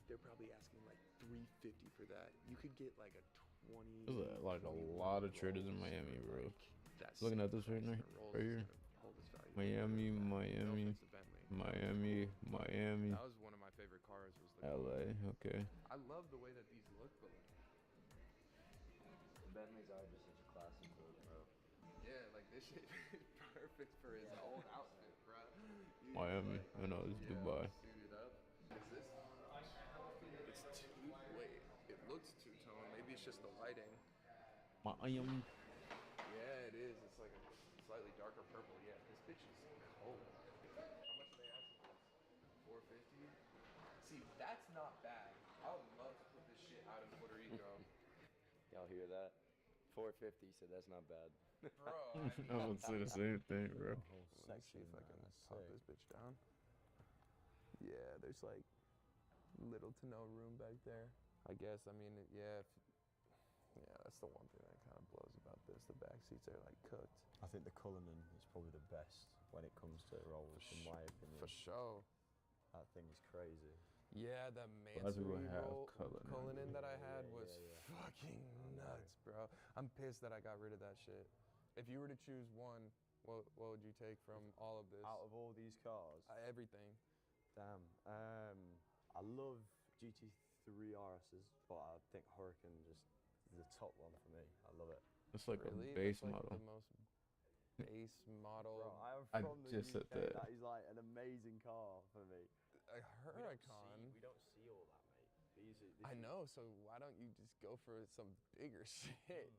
they're probably asking like $350 for that. You could get like a 20. There's like a lot of traders in Miami, bro. That's Looking at this right now, right here. Miami, Miami, Miami, Miami, That was one of my favorite cars. Was the LA. Okay. I love the way that these look, but like, Bentleys are just such a classic look, bro. yeah, like this shit is perfect for his old outfit, bro. Miami. I know it's Dubai. Suited up. Is this? It's two. Wait, it looks two-tone. Maybe it's just the lighting. Miami. Yeah, it is. It's like a slightly darker purple. Yeah, this bitch is cold. How much are they asking for this? $450? See, that's not bad. I would love to put this shit out in Puerto Rico. Y'all hear that? 450, so that's not bad. Bro, I would say the same thing, bro. Let me see if I can pop this bitch down. Yeah, there's like little to no room back there. I guess, I mean, yeah, that's the one thing that kind of blows about this. The back seats are like cooked. I think the Cullinan is probably the best when it comes to rolls, in my opinion. For sure. That thing is crazy. Yeah, the Lots of people Mansory have Cullinan. Cullinan. that I had was yeah. fucking nuts, bro. I'm pissed that I got rid of that shit. If you were to choose one, what would you take from all of this? Out of all these cars, Everything. damn. I love GT3 RSs, but I think Huracan just is the top one for me. I love it. It's like Really? a base That's like model. the most base model. Bro, I am I from the just UK. said that. That is like an amazing car for me. A Huracan. We don't see all that, mate. These I know, so why don't you just go for some bigger shit?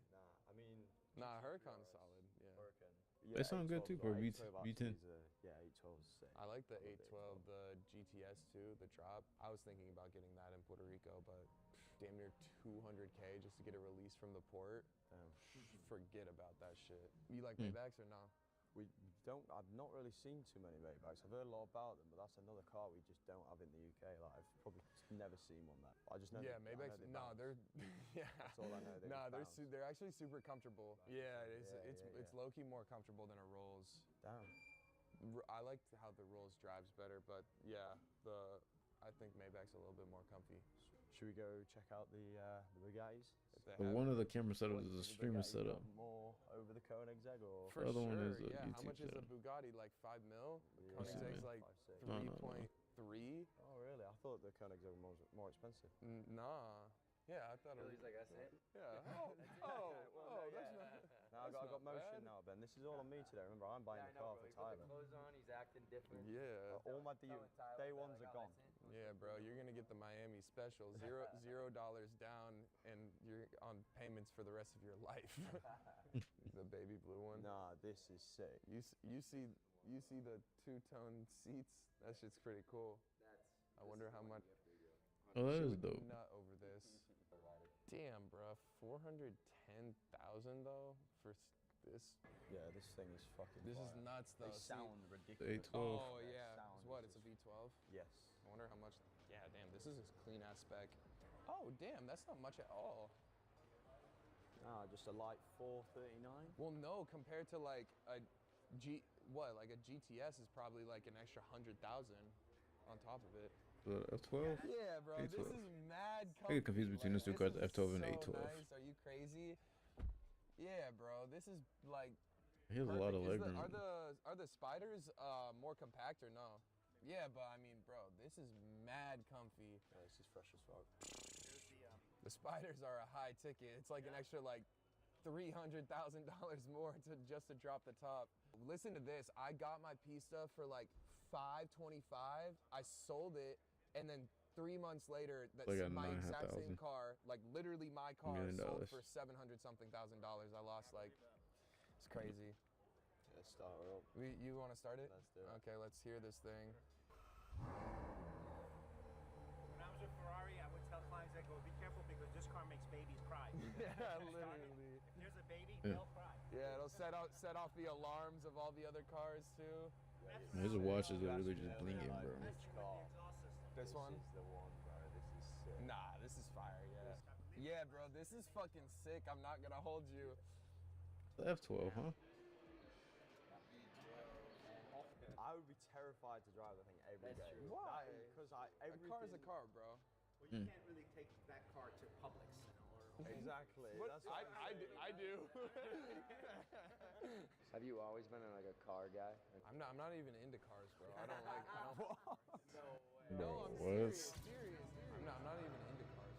Nah, I mean. Nah, GT3 Huracan's RS. solid, yeah. Hurricane. They sound good too for V10. Yeah, 812 is sick. I like the I love 812, the GTS too, the drop. I was thinking about getting that in Puerto Rico, but damn near 200K just to get a release from the port. Forget about that shit. You like Maybachs or no? I've not really seen too many Maybachs. I've heard a lot about them, but that's another car we just don't have in the UK. Like, I've probably never seen one there. I just know. Yeah, Maybachs. No, they're. Yeah. That's all I know. They're actually super comfortable. Yeah, it's low key more comfortable than a Rolls. Damn. I like how the Rolls drives better, but yeah, I think Maybach's a little bit more comfy. Should we go check out the Bugattis? But one of the camera setups is a streamer setup. More over the Koenigsegg or? For the other sure, one is a yeah. How YouTube much is a setup. Bugatti? Like 5 mil? Yeah. Koenigsegg's like 5.6. No, 3.3. Oh really? I thought the Koenigsegg was more expensive. Nah. Yeah, I thought it was. He's like, that's it? Yeah. That's not. Now I That's got not motion bad. now, Ben. This is all on me today. Remember, I'm buying the car for He put Tyler. the clothes on, he's acting different. Yeah. All my Telling Tyler day that, ones like, are oh, gone. that's it. Yeah, bro, you're gonna get the Miami special, $0 down, and you're on payments for the rest of your life. The baby blue one. Nah, this is sick. You see the two-tone seats? That shit's pretty cool. I wonder how much. Oh, that She is would dope. nut over this. Damn, bro, 410,000 though for this. Yeah, this thing is fucking. This is fire. nuts though. They See- sound ridiculous. 812. Oh That yeah. sound It's what? is It's a V12. Yes. I wonder how much. Yeah, damn. This is a clean ass spec. Oh damn, that's not much at all. Ah, just a light 439. Well, no, compared to like a like a GTS is probably like an extra 100,000 on top of it. The F12. Yeah, bro, this 812. is mad. I get confused between those two cars, the F12 and so 812. Nice. Are you crazy? Yeah, bro, this is like. He has a lot of perfect. legroom. Are the spiders more compact or no? Yeah, but I mean, bro, this is mad comfy. Yeah, this is fresh as fuck. The spiders are a high ticket. It's like an extra like $300,000 more to drop the top. Listen to this. I got my Pista for like $525. I sold it, and then 3 months later, Like at my exact same 9,500. car, like literally my car, $1 million. sold for $700 something thousand. I lost like, it's crazy. Let's start her up. You want to start it? Let's do it. Okay, let's hear this thing. When I was with Ferrari, I would tell clients, I go, be careful because this car makes babies cry. Yeah, literally. If there's a baby, Yeah. they'll cry. Yeah, it'll set off the alarms of all the other cars too. His watch is literally just blinking, bro. Which car? This one? This is the one, bro. This is sick. Nah, this is fire. Yeah. Yeah, bro, this is fucking sick. I'm not gonna hold you. The F12, huh? I would be terrified to drive the thing every day. Why? Because A car is a car, bro. Well, you can't really take that car to Publix, or Exactly. What? That's what I do. Have you always been like a car guy? I'm not even into cars, bro. I don't like. Bro, No, I'm what? serious. I'm not even into cars.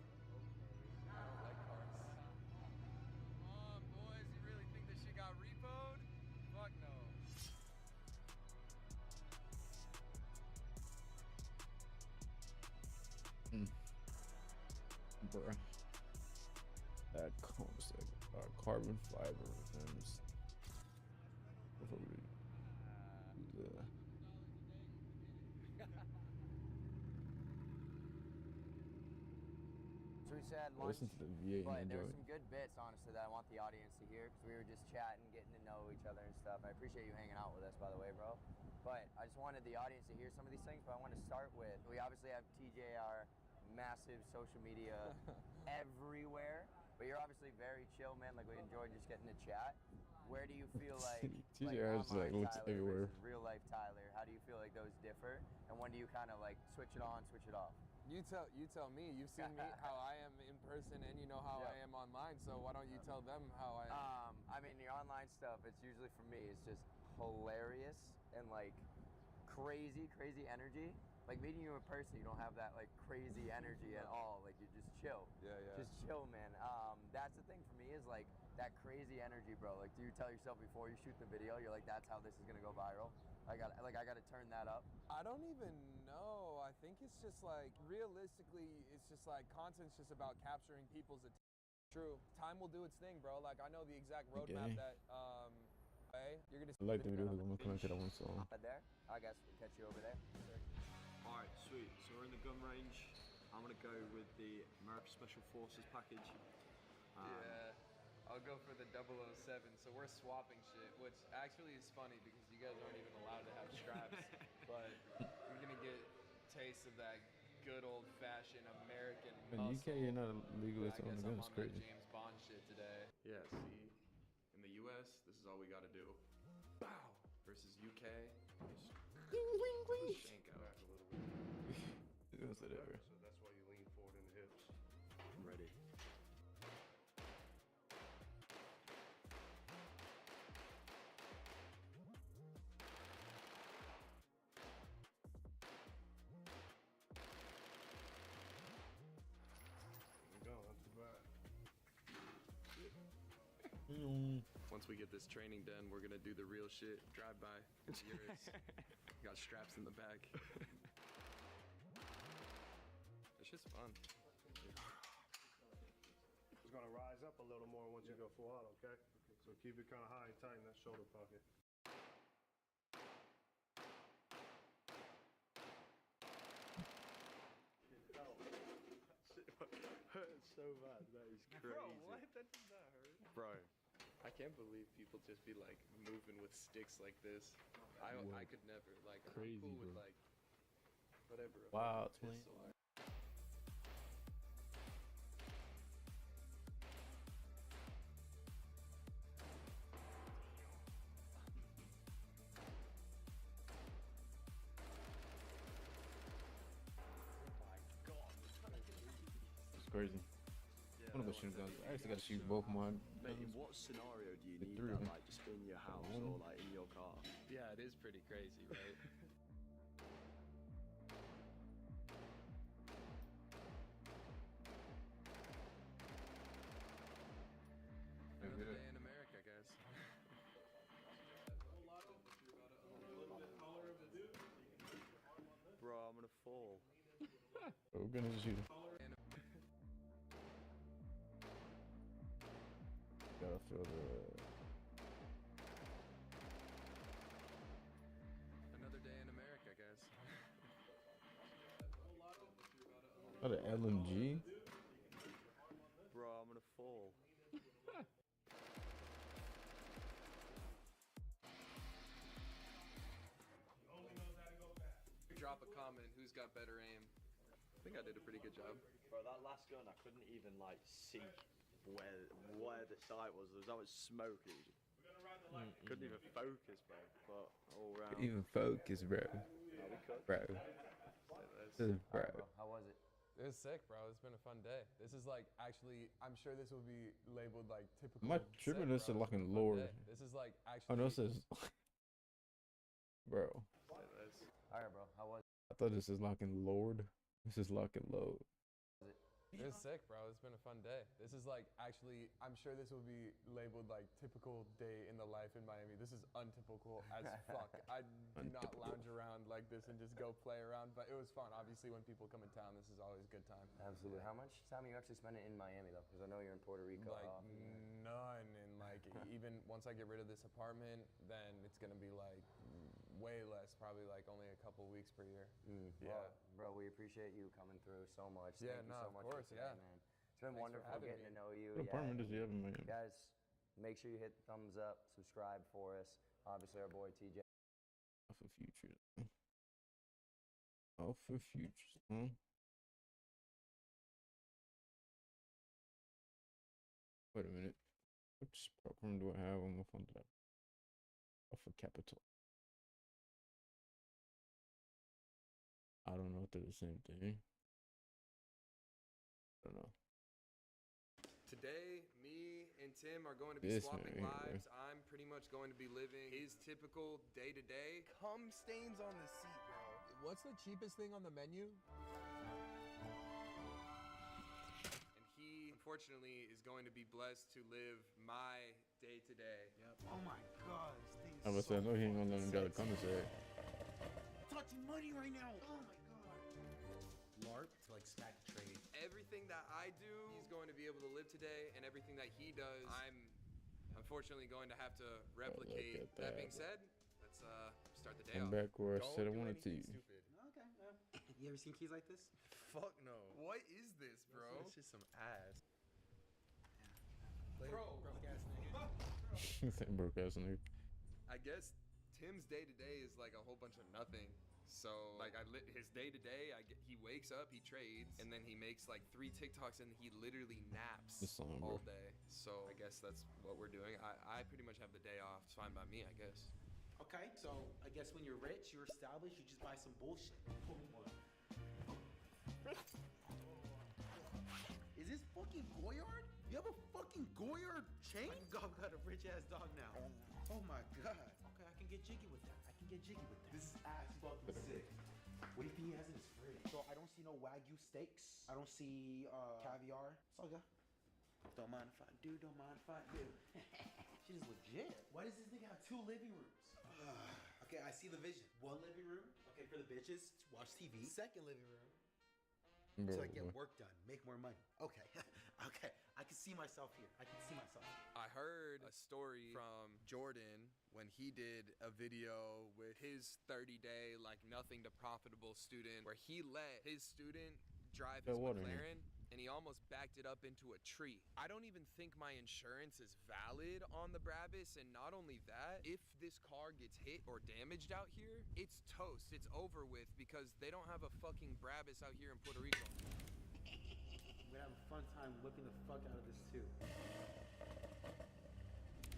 I don't like cars. Come on, boys. You really think this shit got repoed? Fuck no. Bruh. That comes like carbon fiber rims. So we said lunch, Listen to the V8 but and there enjoy were it. some good bits, honestly, that I want the audience to hear because we were just chatting, getting to know each other and stuff. I appreciate you hanging out with us, by the way, bro. But I just wanted the audience to hear some of these things. But I want to start with, we obviously have TJR, massive social media everywhere. But you're obviously very chill, man. Like, we enjoyed just getting to chat. Where do you feel like TJR is like online looks Tyler everywhere. versus real life Tyler? How do you feel like those differ? And when do you kind of like switch it on, switch it off? You tell me. You've seen me how I am in person, and you know how I am online. So why don't you tell them how I am? I mean, your online stuff, it's usually for me, it's just hilarious and like crazy energy. Like meeting you in person, you don't have that like crazy energy at all. Like you're just chill. Yeah. Just chill, man. That's the thing for me is like that crazy energy, bro. Like, do you tell yourself before you shoot the video, you're like, that's how this is gonna go viral? I gotta turn that up. I don't even know. I think it's just like realistically, it's just like content's just about capturing people's attention. True. Time will do its thing, bro. Like I know the exact roadmap Okay. that You're gonna. I like the video. I'm gonna connect to that one song. Hop in there. I guess we'll catch you over there. Alright, sweet. So we're in the gun range. I'm gonna go with the American Special Forces package. Yeah, I'll go for the 007. So we're swapping shit, which actually is funny because you guys aren't even allowed to have straps. But you're gonna get taste of that good old-fashioned American In muscle. UK, you're not legally I on guess the gun. I'm It's on that crazy. James Bond shit today. Yeah, see, in the US, this is all we gotta do. Bow! Versus UK, just shank out. He's gonna say that, bro. So that's why you lean forward in the hips. I'm ready. There you go, not too bad. Once we get this training done, we're gonna do the real shit. Drive by. It's yours. Got straps in the back. It's just fun. It's gonna rise up a little more once you go full out, okay? So keep it kind of high and tight in that shoulder pocket. Hurts so bad. That is crazy. Bro, what? That did not hurt. Bro, I can't believe people just be like moving with sticks like this. I could never. Like, Crazy, I'm cool with bro. like whatever. a Wow, fucking twin. pistol. It's crazy. Yeah, I wanna go that shoot one's guns. heavy. I actually gotta shoot both my Mate, in guns. what scenario do you The need three that? of 'em. Like just in your house one. or like in your car? Yeah, it is pretty crazy, right? Another day in America, guys. Bro, I'm gonna fall. We're gonna just shoot him. Gotta feel the. Another day in America, guys. Oh, the LMG? Bro, I'm gonna fall. Drop a comment. Who's got better aim? I think I did a pretty good job. Bro, that last gun, I couldn't even like see where the sight was. There was so much smoke. Couldn't even focus, bro. But all round. Even focus, bro. No, we could. Bro. Bro. How was it? It was sick, bro. It's been a fun day. This is like actually, I'm sure this will be labeled like typical. Am I tripping? This is bro. looking It's a fun Lord. day. This is like Oh actually. no, it says. Bro. All right, bro. How was I thought this is locking Lord. This is locking load. it? It was sick, bro. It's been a fun day. This is like actually, I'm sure this will be labeled like typical day in the life in Miami. This is untypical as fuck. I do not Untypical. lounge around like this and just go play around, but it was fun. Obviously, when people come in town, this is always a good time. Absolutely. How much time are you actually spending in Miami though? Because I know you're in Puerto Rico. Like How often? none, and like even once I get rid of this apartment, then it's gonna be like way less, probably like only a couple weeks per year. Well, bro, we appreciate you coming through so much. Yeah, Thank you no, so of much course, for today, yeah. man. It's been Thanks for wonderful having getting me. to know you. What apartment does he have in Miami? Guys, make sure you hit the thumbs up, subscribe for us. Obviously, our boy TJ. Alpha Futures. Alpha Futures, huh? Wait a minute. Which program do I have on my phone? Alpha Capital. I don't know if they're the same thing. I don't know. Today, me and Tim are going to be This swapping man right lives. I'm pretty much going to be living his typical day-to-day. Cum stains on the seat, bro. What's the cheapest thing on the menu? And he, unfortunately, is going to be blessed to live my day-to-day. Yep. Oh my god, this thing I was is so saying, I know he ain't gonna let him fucking go to condensate. touching money right now. Oh my god. LARP to like stack trade. Everything that I do, he's going to be able to live today, and everything that he does, I'm unfortunately going to have to replicate. at That that, being bro. said, let's start the day I'm off. back where I Don't said I do wanted to. anything stupid. Okay. You ever seen keys like this? Fuck no. What is this, bro? It's just some ass. Bro. Broke ass nigga. Broke ass nigga. I guess Tim's day to day is like a whole bunch of nothing. So like his day to day, he wakes up, he trades, and then he makes like 3 TikToks, and he literally naps This song, all bro. day. So I guess that's what we're doing. I pretty much have the day off. It's fine by me, I guess. Okay, so I guess when you're rich, you're established, you just buy some bullshit. Pull me one. Is this fucking Goyard? You have a fucking Goyard chain? I've got a rich ass dog now. Oh my god. Okay, I can get jiggy with that. This is ass fucking sick. What do you think he has in his fridge? So I don't see no Wagyu steaks. I don't see caviar. It's all good. Don't mind if I do, don't mind if I do. Shit is legit. Why does this nigga have 2 living rooms? Okay, I see the vision. 1 living room, okay, for the bitches, watch TV. 2nd living room, Bro, so I get boy. work done, make more money. Okay, okay, I can see myself here. I heard a story from Jordan when he did a video with his 30-day like nothing to profitable student, where he let his student drive his Got water in here. McLaren and he almost backed it up into a tree. I don't even think my insurance is valid on the Brabus, and not only that, if this car gets hit or damaged out here, it's toast. It's over with because they don't have a fucking Brabus out here in Puerto Rico. I'm gonna have a fun time whipping the fuck out of this too.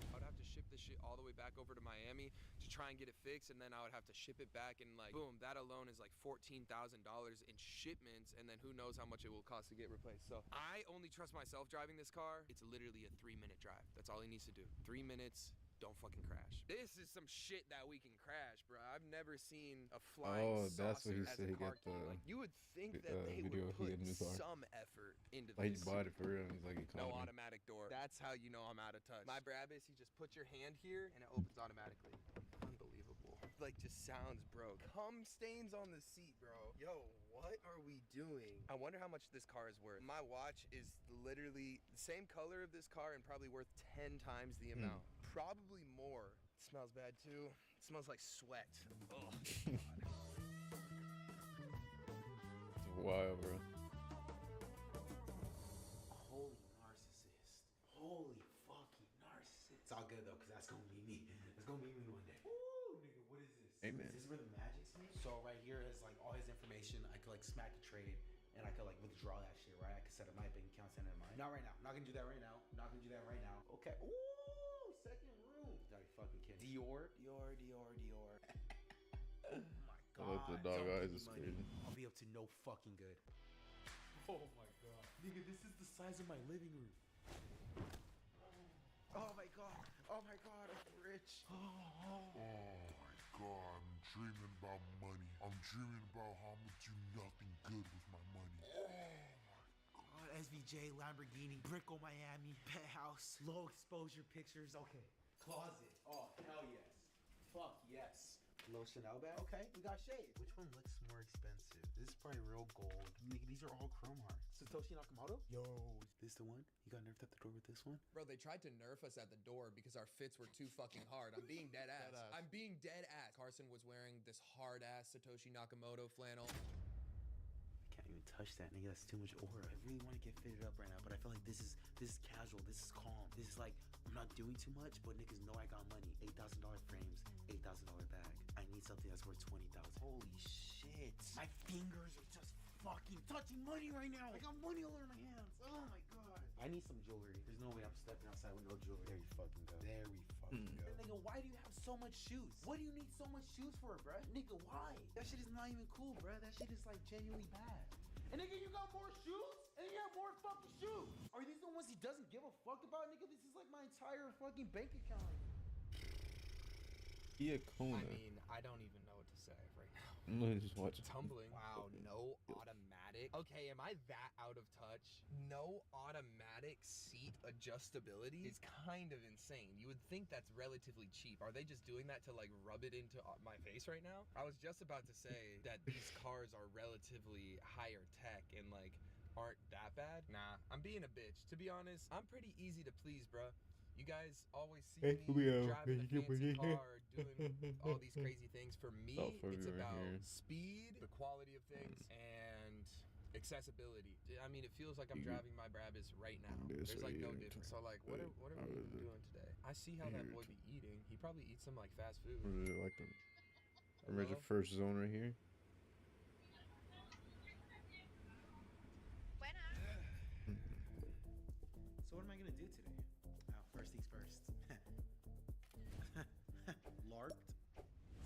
I would have to ship this shit all the way back over to Miami to try and get it fixed, and then I would have to ship it back, and like boom, that alone is like $14,000 in shipments, and then who knows how much it will cost to get replaced. So I only trust myself driving this car. It's literally a 3-minute drive. That's all he needs to do. 3 minutes. Don't fucking crash. This is some shit that we can crash, bro. I've never seen a flying that's what saucer he as said a he got got the Like, you would think that they video would he put had in his car. some effort into Like he this. bought it for real. And he's like, No economy. automatic door. That's how you know I'm out of touch. My Brabus, you just put your hand here and it opens automatically. Unbelievable. Like, just sounds broke. Cum stains on the seat, bro. Yo, what are we doing? I wonder how much this car is worth. My watch is literally the same color of this car and probably worth 10 times the amount. Probably more. It smells bad too. It smells like sweat. Oh, Wild, bro. Holy narcissist. Holy fucking narcissist. It's all good though, cause that's gonna be me. It's gonna be me one day. Ooh, nigga, what is this? Amen. Is this where the magic's made? So right here is like all his information. I could like smack the trade and I could like withdraw that shit, right? I could set up my bank account, send it to mine. Not right now. Not gonna do that right now. Not gonna do that right now. Okay. Ooh, 2nd room. Are you fucking kidding? Dior. Oh my I love the god. dog Don't eyes give me is money. crazy. I'll be up to no fucking good. Oh my god. Nigga, this is the size of my living room. Oh my god. Oh my god, I'm rich. Oh my god, I'm dreaming about money. I'm dreaming about how I'm gonna do nothing good with my money. God, SVJ, Lamborghini, Brickell, Miami, penthouse, low exposure pictures. Okay. Closet. Oh, hell yes. Fuck yes. Low Chanel bag. Okay, we got shade. Which one looks more expensive? This is probably real gold. Nigga, these are all chrome hearts. Satoshi Nakamoto? Yo, is this the one? You got nerfed at the door with this one? bro, they tried to nerf us at the door because our fits were too fucking hard. I'm being dead ass. I'm being dead ass. Carson was wearing this hard ass Satoshi Nakamoto flannel. I can't even touch that, nigga. That's too much aura. I really want to get fitted up right now, but I feel like this is casual. This is calm. This is like, I'm not doing too much, but niggas know I got money. $8,000 frames, $8,000 bag. I need something that's worth $20,000. Holy shit. My fingers are just fucking touching money right now. I got money all over my hands. Oh my god. I need some jewelry. There's no way I'm stepping outside with no jewelry. There you fucking go. There we fucking go. Nigga, why do you have so much shoes? What do you need so much shoes for, bruh? Nigga, why? That shit is not even cool, bruh. That shit is like genuinely bad. And nigga, you got more shoes? And you have more fucking shoes. Are these the ones he doesn't give a fuck about? Nigga, this is like my entire fucking bank account. Iacona. I mean, I don't even know what to say right now. I'm gonna just watch it. Tumbling. Wow, no automatic. Okay, am I that out of touch? No automatic seat adjustability is kind of insane. You would think that's relatively cheap. Are they just doing that to like rub it into my face right now? I was just about to say that these cars are relatively higher tech and like aren't that bad. Nah, I'm being a bitch. To be honest, I'm pretty easy to please, bruh. You guys always see Hey, me we out. driving a Hey, fancy you car, doing all these crazy things. For me, Oh, fuck it's you right about here. speed, the quality of things, and accessibility. I mean, it feels like I'm You- driving my Brabus right now. This There's like way no here. difference. So like, what are we even doing today? I see how that boy be eating. He probably eats some like fast food. What is it like the Emergent Hello? first zone right here? So what am I gonna do today? First things first. Larked.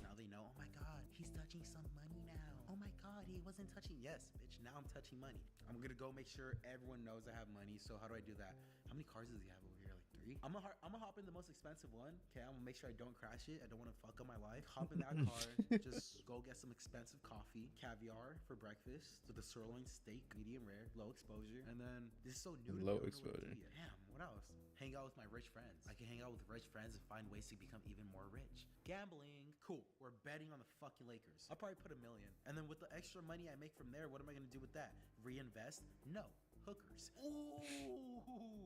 Now they know. Oh my god, he's touching some money now. Oh my god, he wasn't touching. Yes, bitch. Now I'm touching money. I'm gonna go make sure everyone knows I have money. So how do I do that? How many cars does he have over here? Like 3? I'm gonna hop in the most expensive one. Okay, I'm gonna make sure I don't crash it. I don't want to fuck up my life. Hop in that car. Just go get some expensive coffee, caviar for breakfast with a sirloin steak, medium rare, low exposure, and then this is so new. to me, Low I don't know what to exposure. do yet. Damn, what else? Hang out with my rich friends. I can hang out with rich friends and find ways to become even more rich. Gambling, cool. We're betting on the fucking Lakers. I'll probably put $1 million, and then with the extra money I make from there, what am I gonna do with that? Reinvest? No. Hookers. Ooh,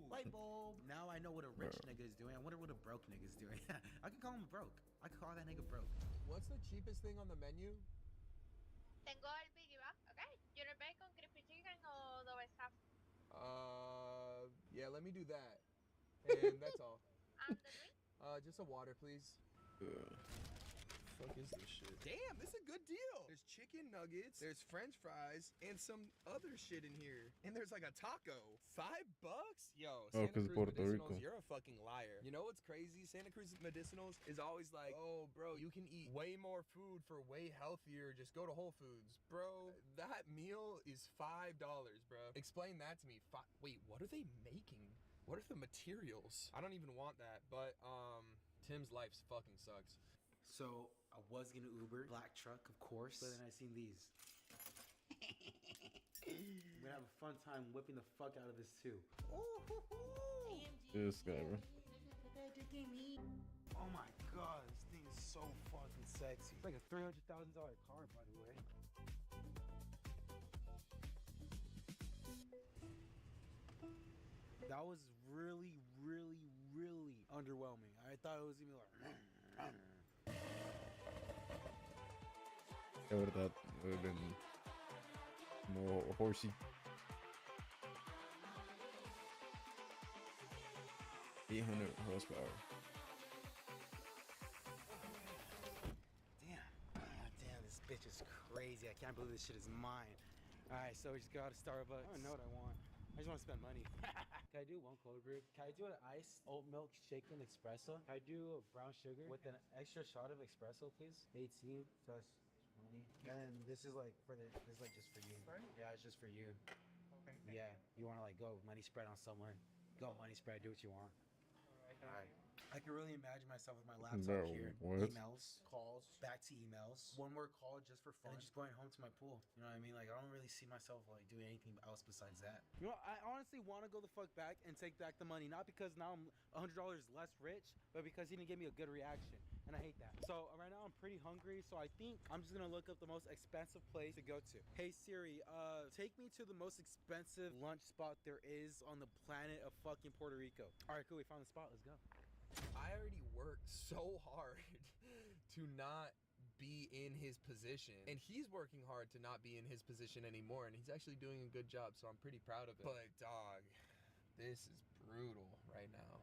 light bulb. Now I know what a rich nigga is doing. I wonder what a broke nigga is doing. I can call him broke. I can call that nigga broke. What's the cheapest thing on the menu? Tengo el Biggie Bag, okay? Junior Bacon, Crispy Chicken o Double Stuff. Yeah, let me do that. And that's all. And the drink? Just a water, please. Fuck is this shit? Damn, this is a good deal. There's chicken nuggets, there's French fries, and some other shit in here. And there's like a taco. $5? Yo, Oh, Santa 'cause Cruz Puerto Medicinals, Rico. you're a fucking liar. You know what's crazy? Santa Cruz Medicinals is always like, oh, bro, you can eat way more food for way healthier. Just go to Whole Foods. Bro, that meal is $5, bro. Explain that to me. Wait, what are they making? What are the materials? I don't even want that, but Tim's life fucking sucks. So I was gonna Uber black truck, of course, but then I seen these. I'm gonna have a fun time whipping the fuck out of this too. This guy, bro. Oh my god, this thing is so fucking sexy. It's like a $300,000 car, by the way. That was really, really, really underwhelming. I thought it was gonna be like. I would have thought it would have been more horsey. $800 horsepower. Damn, this bitch is crazy. I can't believe this shit is mine. Alright, so we just go out to Starbucks. I don't know what I want. I just want to spend money. Can I do one cold brew? Can I do an iced oat milk shaken espresso? Can I do a brown sugar with an extra shot of espresso, please? 18 plus 20. And then this is like for the, this is like just for you. Right? Yeah, it's just for you. Okay. Yeah, you want to like go money spread on somewhere? Go money spread, do what you want. All right. I can really imagine myself with my laptop Bro, here. what? Emails, calls, back to emails. One more call just for fun. And then just going home to my pool. You know what I mean? Like, I don't really see myself like doing anything else besides that. You know, I honestly want to go the fuck back and take back the money. Not because now I'm $100 less rich, but because he didn't give me a good reaction. And I hate that. So right now I'm pretty hungry. So I think I'm just going to look up the most expensive place to go to. Hey Siri, take me to the most expensive lunch spot there is on the planet of fucking Puerto Rico. All right, cool. We found the spot. Let's go. I already worked so hard to not be in his position, and he's working hard to not be in his position anymore, and he's actually doing a good job, so I'm pretty proud of it. But dog, this is brutal right now.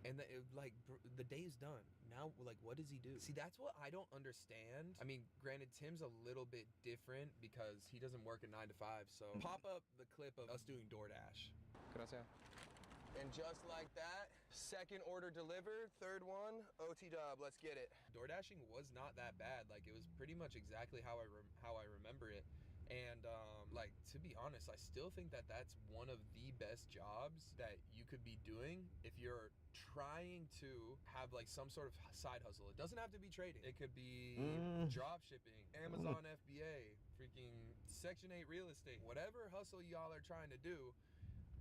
And the day is done. Now, like, what does he do? See, that's what I don't understand. I mean, granted, Tim's a little bit different because he doesn't work a 9 to 5. So pop up the clip of us doing DoorDash. Gracias. And just like that, second order delivered, third one, OT dub, let's get it. DoorDashing was not that bad. Like, it was pretty much exactly how I remember it. And like, to be honest, I still think that that's one of the best jobs that you could be doing if you're trying to have like some sort of side hustle. It doesn't have to be trading. It could be drop shipping, Amazon FBA, freaking Section 8 real estate, whatever hustle y'all are trying to do.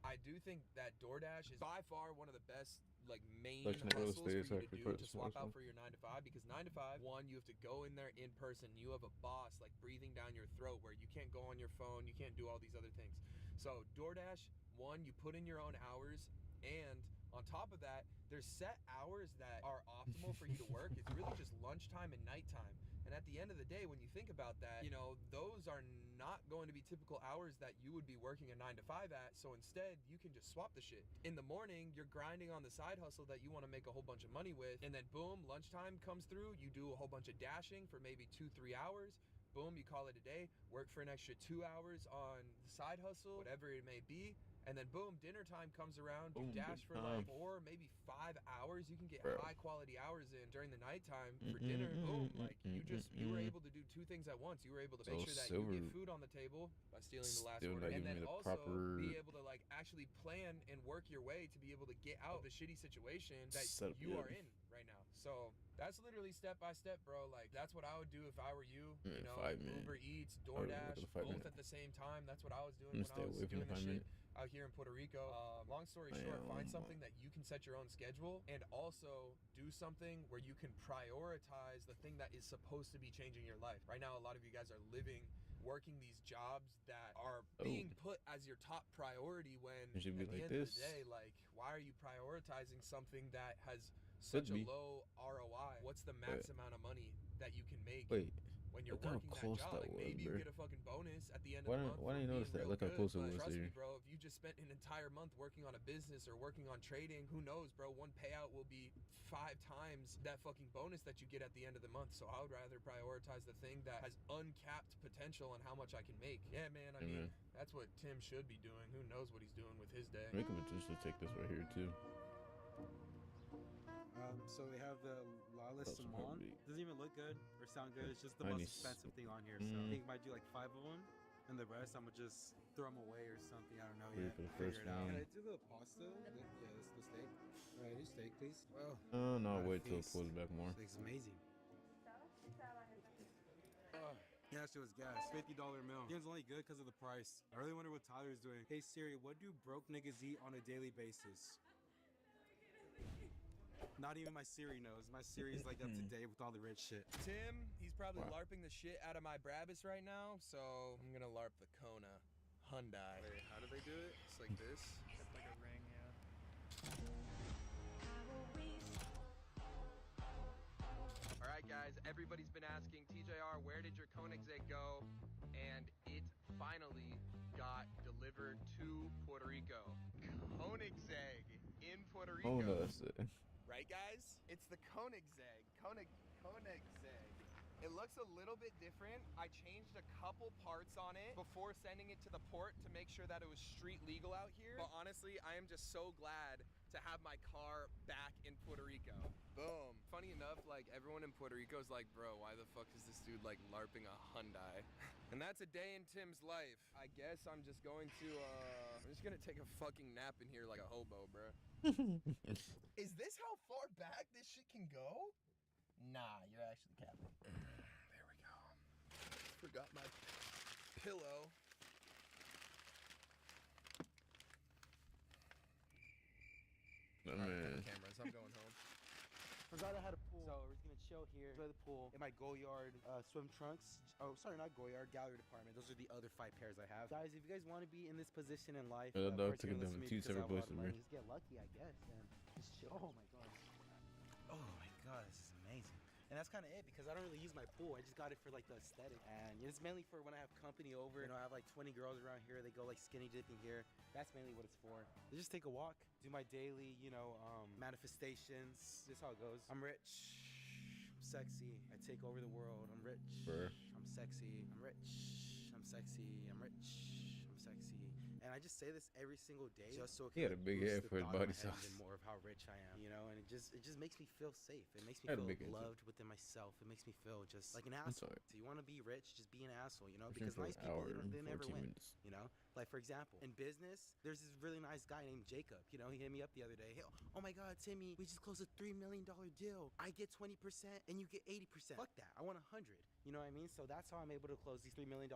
I do think that DoorDash is by far one of the best like main hustles for you to do to swap out for your 9 to 5, because 9 to 5, one, you have to go in there in person. You have a boss like breathing down your throat where you can't go on your phone, you can't do all these other things. So DoorDash, one, you put in your own hours, and On top of that, there's set hours that are optimal for you to work. It's really just lunchtime and nighttime. And at the end of the day, when you think about that, you know, those are not going to be typical hours that you would be working a 9 to 5 at. So instead, you can just swap the shit. In the morning, you're grinding on the side hustle that you want to make a whole bunch of money with. And then boom, lunchtime comes through. You do a whole bunch of dashing for maybe 2-3 hours. Boom, you call it a day. Work for an extra 2 hours on the side hustle, whatever it may be. And then boom, dinner time comes around. You dash for like 4, maybe 5 hours. You can get high quality hours in during the nighttime for dinner. Boom, like you were able to do 2 things at once. You were able to make sure that you get food on the table by stealing the last order, and then also be able to like actually plan and work your way to be able to get out of the shitty situation that you are in right now. So that's literally step by step, bro. Like that's what I would do if I were you. You know, Uber Eats, DoorDash, both at the same time. That's what I was doing when I was doing this shit out here in Puerto Rico. Long story short, find something that you can set your own schedule, and also do something where you can prioritize the thing that is supposed to be changing your life. Right now, a lot of you guys are working these jobs that are being put as your top priority, when at the end of the day, like, why are you prioritizing something that has such a low ROI? What's the max amount of money that you can make when you're working that job? Like, maybe you get a fucking bonus at the end of the month. Why didn't you notice that? Look how close it was. Trust me, bro, if you just spent an entire month working on a business or working on trading, who knows, bro? One payout will be 5 times that fucking bonus that you get at the end of the month. So I would rather prioritize the thing that has uncapped potential and how much I can make. Yeah, man, I mean, that's what Tim should be doing. Who knows what he's doing with his day. Make him potentially take this right here too. So we have the Lawless Simon. Doesn't even look good or sound good. It's just the most expensive thing on here. So I think I might do like 5 of them, and the rest I'm gonna just throw them away or something. I don't know yet. Figure it out. Can I do the pasta? Yeah, that's the steak. Alrighty, steak, please. Well, no, wait till it pulls back more. Steak's amazing. Yeah, that shit was gas. $50 meal. Game's only good because of the price. I really wonder what Tyler's doing. Hey Siri, what do broke niggas eat on a daily basis? Not even my Siri knows. My Siri's like up to date with all the rich shit. Tim, he's probably LARPing the shit out of my Brabus right now, so I'm gonna LARP the Kona Hyundai. Wait, how do they do it? It's like this? It's like a ring, yeah. Alright guys, everybody's been asking, TJR, where did your Koenigsegg go? And it finally got delivered to Puerto Rico. Koenigsegg in Puerto Rico. Oh no, that's it. Right, guys? It's the Koenigsegg. Koenigsegg. It looks a little bit different. I changed a couple parts on it before sending it to the port to make sure that it was street legal out here. But honestly, I am just so glad to have my car back in Puerto Rico. Boom. Funny enough, like, everyone in Puerto Rico is like, bro, why the fuck is this dude like LARPing a Hyundai? And that's a day in Tim's life. I guess I'm just going to, I'm just gonna take a fucking nap in here like a hobo, bro. Is this how far back this shit can go? Nah, you're actually capping. There we go. Forgot my pillow. Oh, man. Cameras, I'm going home. Forgot I had a pool. So we're just gonna chill here, enjoy the pool. In my Goyard swim trunks. Oh, sorry, not Goyard, gallery department. Those are the other 5 pairs I have. Guys, if you guys want to be in this position in life, the dog took them 2 separate places, man. Just get lucky, I guess, and just chill. Oh my god. Oh my god, this is amazing. And that's kind of it, because I don't really use my pool. I just got it for like the aesthetic, and it's mainly for when I have company over. You know, I have like 20 girls around here. They go like skinny dipping here. That's mainly what it's for. I just take a walk, do my daily, you know, manifestations. This is how it goes. I'm rich. I'm sexy. I take over the world. I'm rich. I'm sexy. I'm rich. I'm sexy. I'm rich. I'm sexy. And I just say this every single day, just so it he had a big head for his body size. And more of how rich I am, you know, and it just makes me feel safe. It makes me feel loved within myself. It makes me feel just like an asshole. So you want to be rich, just be an asshole, you know, because nice people, they never win. You know, like for example, in business, there's this really nice guy named Jacob. You know, he hit me up the other day. Hey, oh my God, Timmy, we just closed a $3 million deal. I get 20% and you get 80%. Fuck that. I want 100. You know what I mean? So that's how I'm able to close these $3 million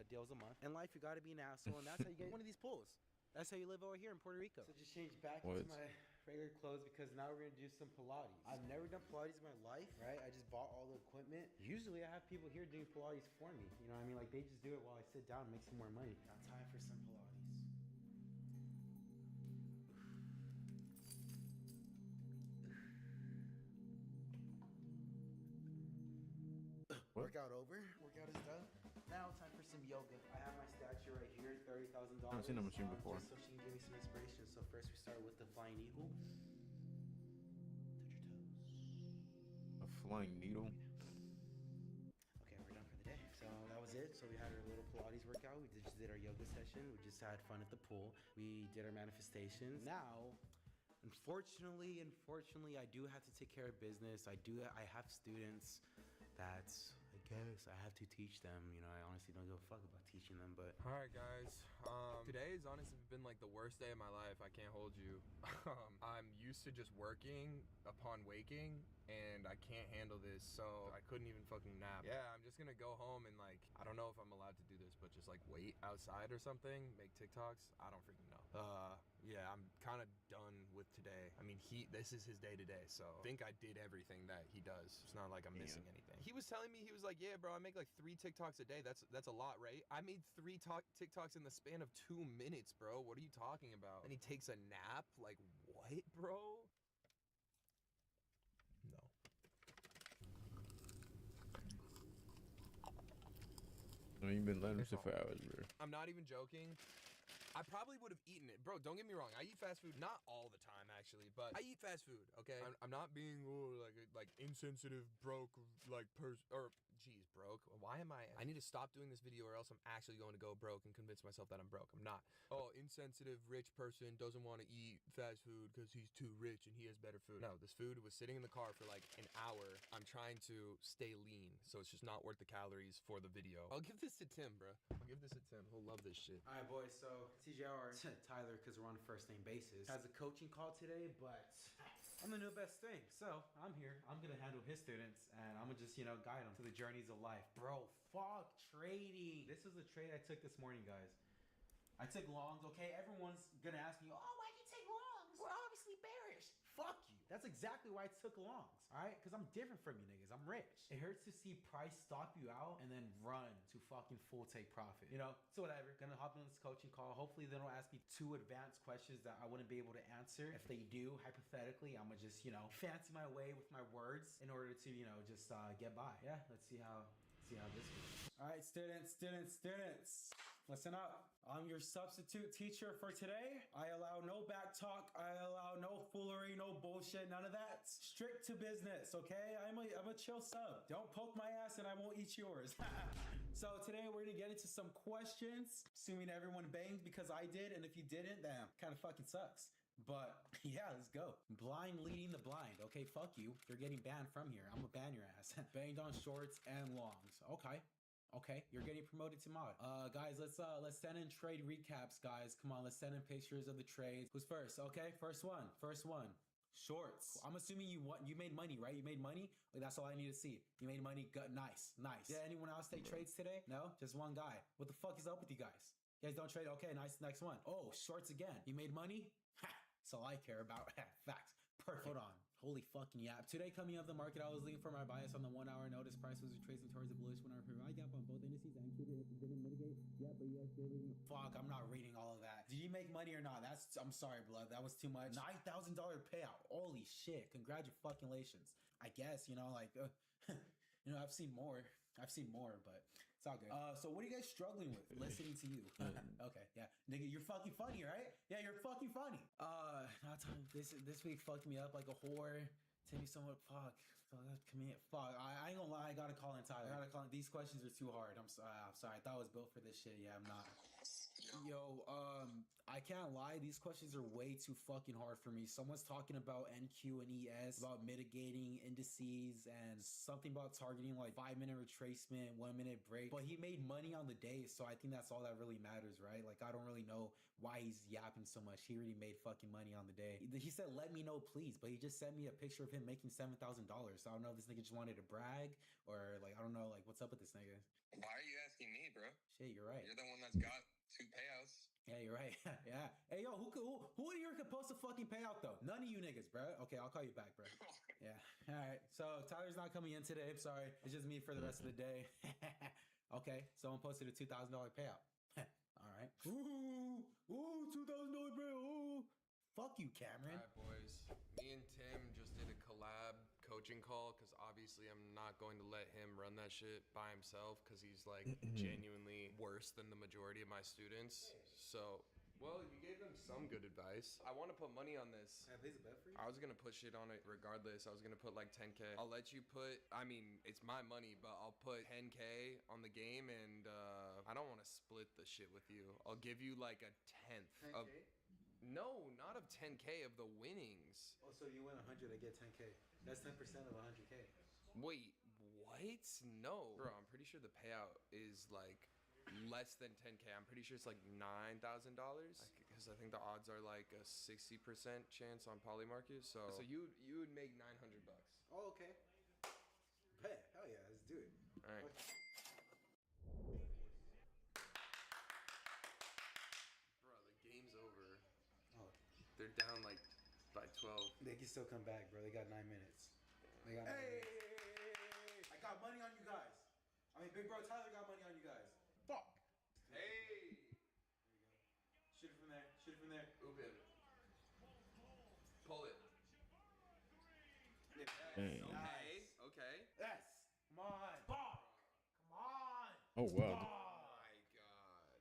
deals a month. In life, you got to be an asshole, and that's how you get one of these pools. That's how you live over here in Puerto Rico. So just change back into my regular clothes, because now we're gonna do some Pilates. I've never done Pilates in my life, right? I just bought all the equipment. Usually I have people here doing Pilates for me. You know what I mean? Like they just do it while I sit down and make some more money. Now time for some Pilates. Workout over. Workout is done. Now time for some yoga. I have my statue right here, $30,000. I haven't seen that machine before. Just so she can give me some inspiration. So first we start with the flying eagle. A flying needle. Okay, we're done for the day. So that was it. So we had our little Pilates workout. We just did our yoga session. We just had fun at the pool. We did our manifestations. Now, unfortunately, I do have to take care of business. I have students that I guess I have to teach them. You know, I honestly don't give a fuck about teaching them, but. All right, guys. Today has honestly been like the worst day of my life. I can't hold you. I'm used to just working upon waking, and I can't handle this, so I couldn't even fucking nap. Yeah, I'm just gonna go home and like, I don't know if I'm allowed to do this, but just like wait outside or something, make TikToks. I don't freaking know. Yeah, I'm kind of done with today. I mean, this is his day today, so I think I did everything that he does. It's not like I'm missing anything. He was telling me, he was like, yeah, bro, I make like 3 TikToks a day. That's a lot, right? I made 3 TikToks in the span of 2 minutes, bro. What are you talking about? And he takes a nap? Like, what, bro? No. I mean, you've been letting him sit for hours, bro. I'm not even joking. I probably would have eaten it. Bro, don't get me wrong. I eat fast food, not all the time, actually, but I eat fast food, okay? I'm not being like insensitive, broke, like geez, broke. Why am I need to stop doing this video or else I'm actually going to go broke and convince myself that I'm broke. I'm not. Oh, insensitive rich person doesn't want to eat fast food because he's too rich and he has better food. No, this food was sitting in the car for like an hour. I'm trying to stay lean, so it's just not worth the calories for the video. I'll give this to Tim, bro. I'll give this to Tim. He'll love this shit. All right, boys. So TJR, Tyler, because we're on a first name basis, has a coaching call today, but I'm the new best thing. So I'm here. I'm gonna handle his students, and I'm gonna just guide them to the journeys of life. Bro, fuck trading. This was a trade I took this morning, guys. I took longs. Okay, everyone's gonna ask me, oh, why'd you take longs? We're obviously bearish. Fuck you. That's exactly why I took longs. All right, because I'm different from you niggas. I'm rich. It hurts to see price stop you out and then run to fucking full take profit. So whatever. Gonna hop on this coaching call. Hopefully they don't ask me 2 advanced questions that I wouldn't be able to answer. If they do, hypothetically, I'm gonna just fancy my way with my words in order to just get by. Yeah, let's see how this goes. All right, students. Listen up. I'm your substitute teacher for today. I allow no back talk. I allow no foolery, no bullshit, none of that. Strict to business, okay? I'm a chill sub. Don't poke my ass and I won't eat yours. So today we're gonna get into some questions, assuming everyone banged because I did, and if you didn't, damn, kind of fucking sucks. But yeah, let's go. Blind leading the blind. Okay, fuck you. You're getting banned from here. I'm gonna ban your ass. Banged on shorts and longs. Okay, you're getting promoted to mod. Guys, let's send in trade recaps, guys. Come on, let's send in pictures of the trades. Who's first? Okay, first one. Shorts. I'm assuming you made money, right? You made money? Like, that's all I need to see. You made money. Good. Nice. Did anyone else take trades today? No? Just one guy. What the fuck is up with you guys? You guys don't trade? Okay, nice. Next one. Oh, shorts again. You made money? Ha! That's all I care about. Facts. Perfect. Hold on. Holy fucking yap. Today, coming up the market, I was looking for my bias on the 1 hour notice. Price was retracing towards the bullish 1 hour period. I gap on both indices. I included if it didn't mitigate. Yeah, but yes, fuck, I'm not reading all of that. Did you make money or not? I'm sorry, blood. That was too much. $9,000 payout. Holy shit. Congratulations. I guess, I've seen more, but it's all good. So what are you guys struggling with? Listening to you. Okay, yeah. Nigga, you're fucking funny, right? Yeah, you're fucking funny. This week fucked me up like a whore. Timmy somewhat fuck. I ain't gonna lie, I gotta call in Tyler. These questions are too hard. I'm sorry. I thought I was built for this shit. Yeah, I'm not. Yo, I can't lie. These questions are way too fucking hard for me. Someone's talking about NQ and ES, about mitigating indices, and something about targeting like 5-minute retracement, 1-minute break. But he made money on the day, so I think that's all that really matters, right? Like, I don't really know why he's yapping so much. He already made fucking money on the day. He said, let me know, please. But he just sent me a picture of him making $7,000. So I don't know if this nigga just wanted to brag or like, I don't know, like, what's up with this nigga? Why are you asking me, bro? Shit, you're right. You're the one that's got 2 payouts. Yeah, you're right. Yeah. Hey, yo, who are you supposed to fucking pay out, though? None of you niggas, bro. Okay, I'll call you back, bro. Yeah. All right. So Tyler's not coming in today. I'm sorry. It's just me for the rest of the day. Okay. Someone posted a $2,000 payout. All right. Ooh, $2,000 payout. Ooh. Fuck you, Cameron. All right, boys. Me and Tim just did a collab coaching call because obviously I'm not going to let him run that shit by himself because he's like genuinely worse than the majority of my students. So, well, you gave them some good advice. I want to put money on this. Can I place a bet for you? I was gonna put shit on it regardless. I was gonna put like 10K. I'll let you put, I mean, it's my money, but I'll put 10K on the game and I don't want to split the shit with you. I'll give you like a tenth 10K? of. No, not of 10K of the winnings. Oh, so you win 100, I get 10K. That's 10% of 100K. Wait, what? No. Bro, I'm pretty sure the payout is like less than 10K. I'm pretty sure it's like $9,000 because I think the odds are like a 60% chance on Polymarket. So you would make $900. Oh, okay. Bet. Hell yeah, let's do it. All right. Okay. Bro, the game's over. Oh. They're down like by 12. They can still come back, bro. They got 9 minutes. They got 9 minutes. I got money on you guys. I mean, Big Bro Tyler got money on you guys. Fuck. Hey. Shoot it from there. Shoot it from there. Oop him. Pull it. Yes. Dang. Okay. Yes. Come on. Fuck. Come on. Oh wow. Oh my god.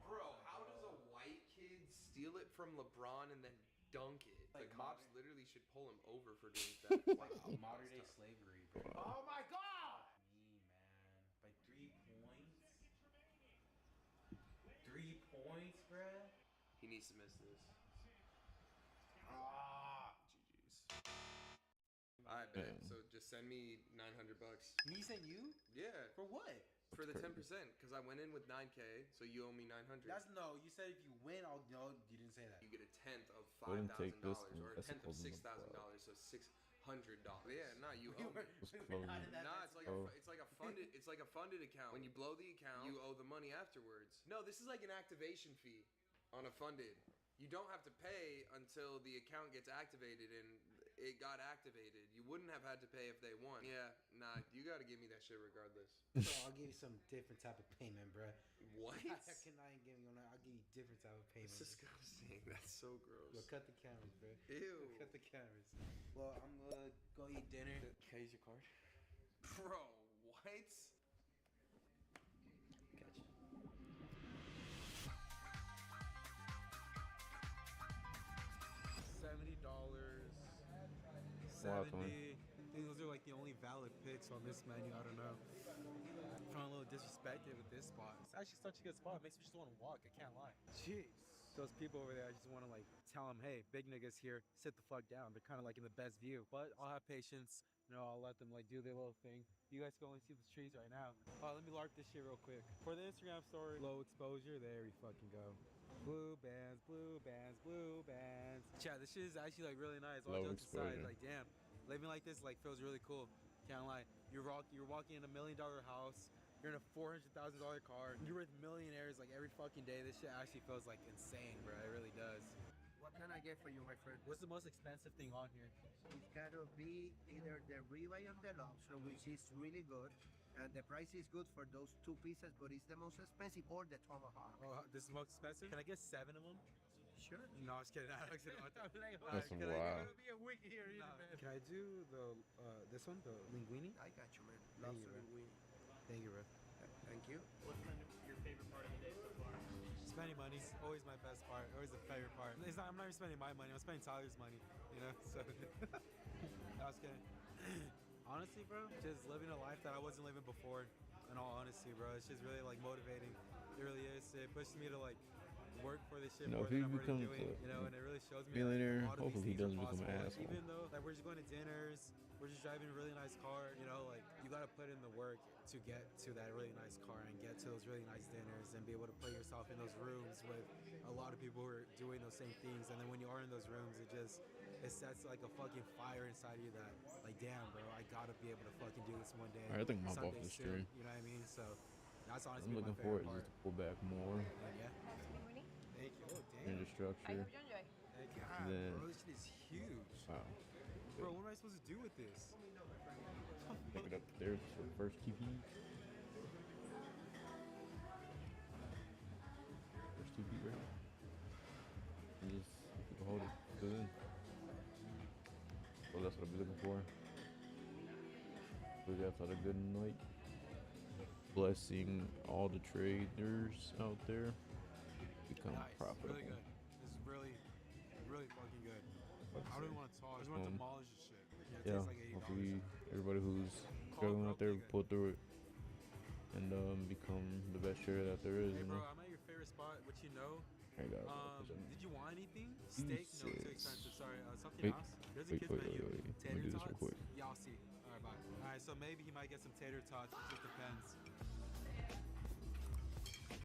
Bro, how does a white kid steal it from LeBron and then dunk it? Like the cops literally should pull him over for doing that. Like modern day slavery, bro. Oh my god! Me, man. By 3 points? 3 points, bruh? He needs to miss this. Ah! GG's. Alright, man. So just send me $900. Me send you? Yeah. For what? For the 10%, because I went in with 9K, so you owe me 900. That's no. You said if you win, I'll no. You didn't say that. You get a tenth of Go ahead and take $5,000 this or a and tenth of that's $6,000, so $600. Yeah, nah, you owe me. It's closing. Nah, it's like a funded account. When you blow the account, you owe the money afterwards. No, this is like an activation fee on a funded. You don't have to pay until the account gets activated and it got activated. You wouldn't have had to pay if they won. Yeah, nah, you gotta give me that shit regardless. So I'll give you some different type of payment, bruh. What? I cannot give you. I'll give you different type of payment. That's disgusting. That's so gross. Yo, cut the cameras, bro. Ew. Cut the cameras. Well, I'm gonna go eat dinner. Can I use your card? Bro, what? Gotcha. Wow, 70. I think those are like the only valid picks on this menu. I don't know. I'm feeling a little disrespected with this spot. It's actually such a good spot. It makes me just want to walk. I can't lie. Jeez. Those people over there, I just want to like tell them, hey, big niggas here, sit the fuck down. They're kind of like in the best view. But I'll have patience. You know, I'll let them like do their little thing. You guys can only see the trees right now. Let me LARP this shit real quick. For the Instagram story, low exposure, there we fucking go. Blue bands, blue bands, blue bands. Chat, this shit is actually like really nice. All jokes aside, like damn, living like this like feels really cool. Can't lie. You're walking in $1 million house. You're in a $400,000 car. You're with millionaires like every fucking day. This shit actually feels like insane, bro. It really does. What can I get for you, my friend? What's the most expensive thing on here? It's gotta be either the ribeye or the lobster, which is really good. And the price is good for those 2 pieces, but it's the most expensive, or the tomahawk. Oh, this is the most expensive? Can I get 7 of them? Sure. No, I was kidding. I'm kidding. That's Can wild. I be a wig here, man. Can I do the this one, the linguine? I got you, man. Thank Lobster you, linguine. Thank you, bro. Thank you. What's your favorite part of the day so far? Spending money, always my best part, always the favorite part. It's not, I'm not even spending my money, I'm spending Tyler's money, you know? So, I was kidding. Honestly, bro, just living a life that I wasn't living before, in all honesty, bro. It's just really, like, motivating. It really is. It pushes me to, like, work for this shit You know, more if he than I'm already becomes doing, a you know? And it really shows me millionaire, that a lot of these hopefully he things are doesn't become an possible. asshole. Even though, like, we're just going to dinners, we're just driving a really nice car, you know? Like, you got to put in the work to get to that really nice car and get to those really nice dinners and be able to put yourself in those rooms with a lot of people who are doing those same things. And then when you are in those rooms, it sets like a fucking fire inside you that like, damn, bro, I gotta be able to fucking do this one day. Alright, I think I'm off someday this soon, stream. you know what I mean? So that's honestly I'm looking my forward favorite just part. to pull back more Yeah. Thank you. Oh, damn. infrastructure. Thank you. And then, Bro, this shit is huge. wow. Bro, what am I supposed to do with this? Pick it up there for the first TP. First TP right now. And just you can hold it. Put it in. Well, that's what I'll be looking for. We guys had a good night. Blessing all the traders out there. Become profitable. Really good. This is really, really fucking good. I don't even want to talk. I just want to demolish this shit. Yeah, hopefully everybody who's struggling out there will pull through it and become the best trader that there is. Hey, you bro, know? I'm at your favorite spot. What you know? Did you want anything? Steak? No, too expensive. Sorry, something Wait, else. There's a kid's menu. Let me Tater do this real tots? quick. Yeah, I'll see. Alright, bye. Alright, so maybe he might get some tater tots. It just depends.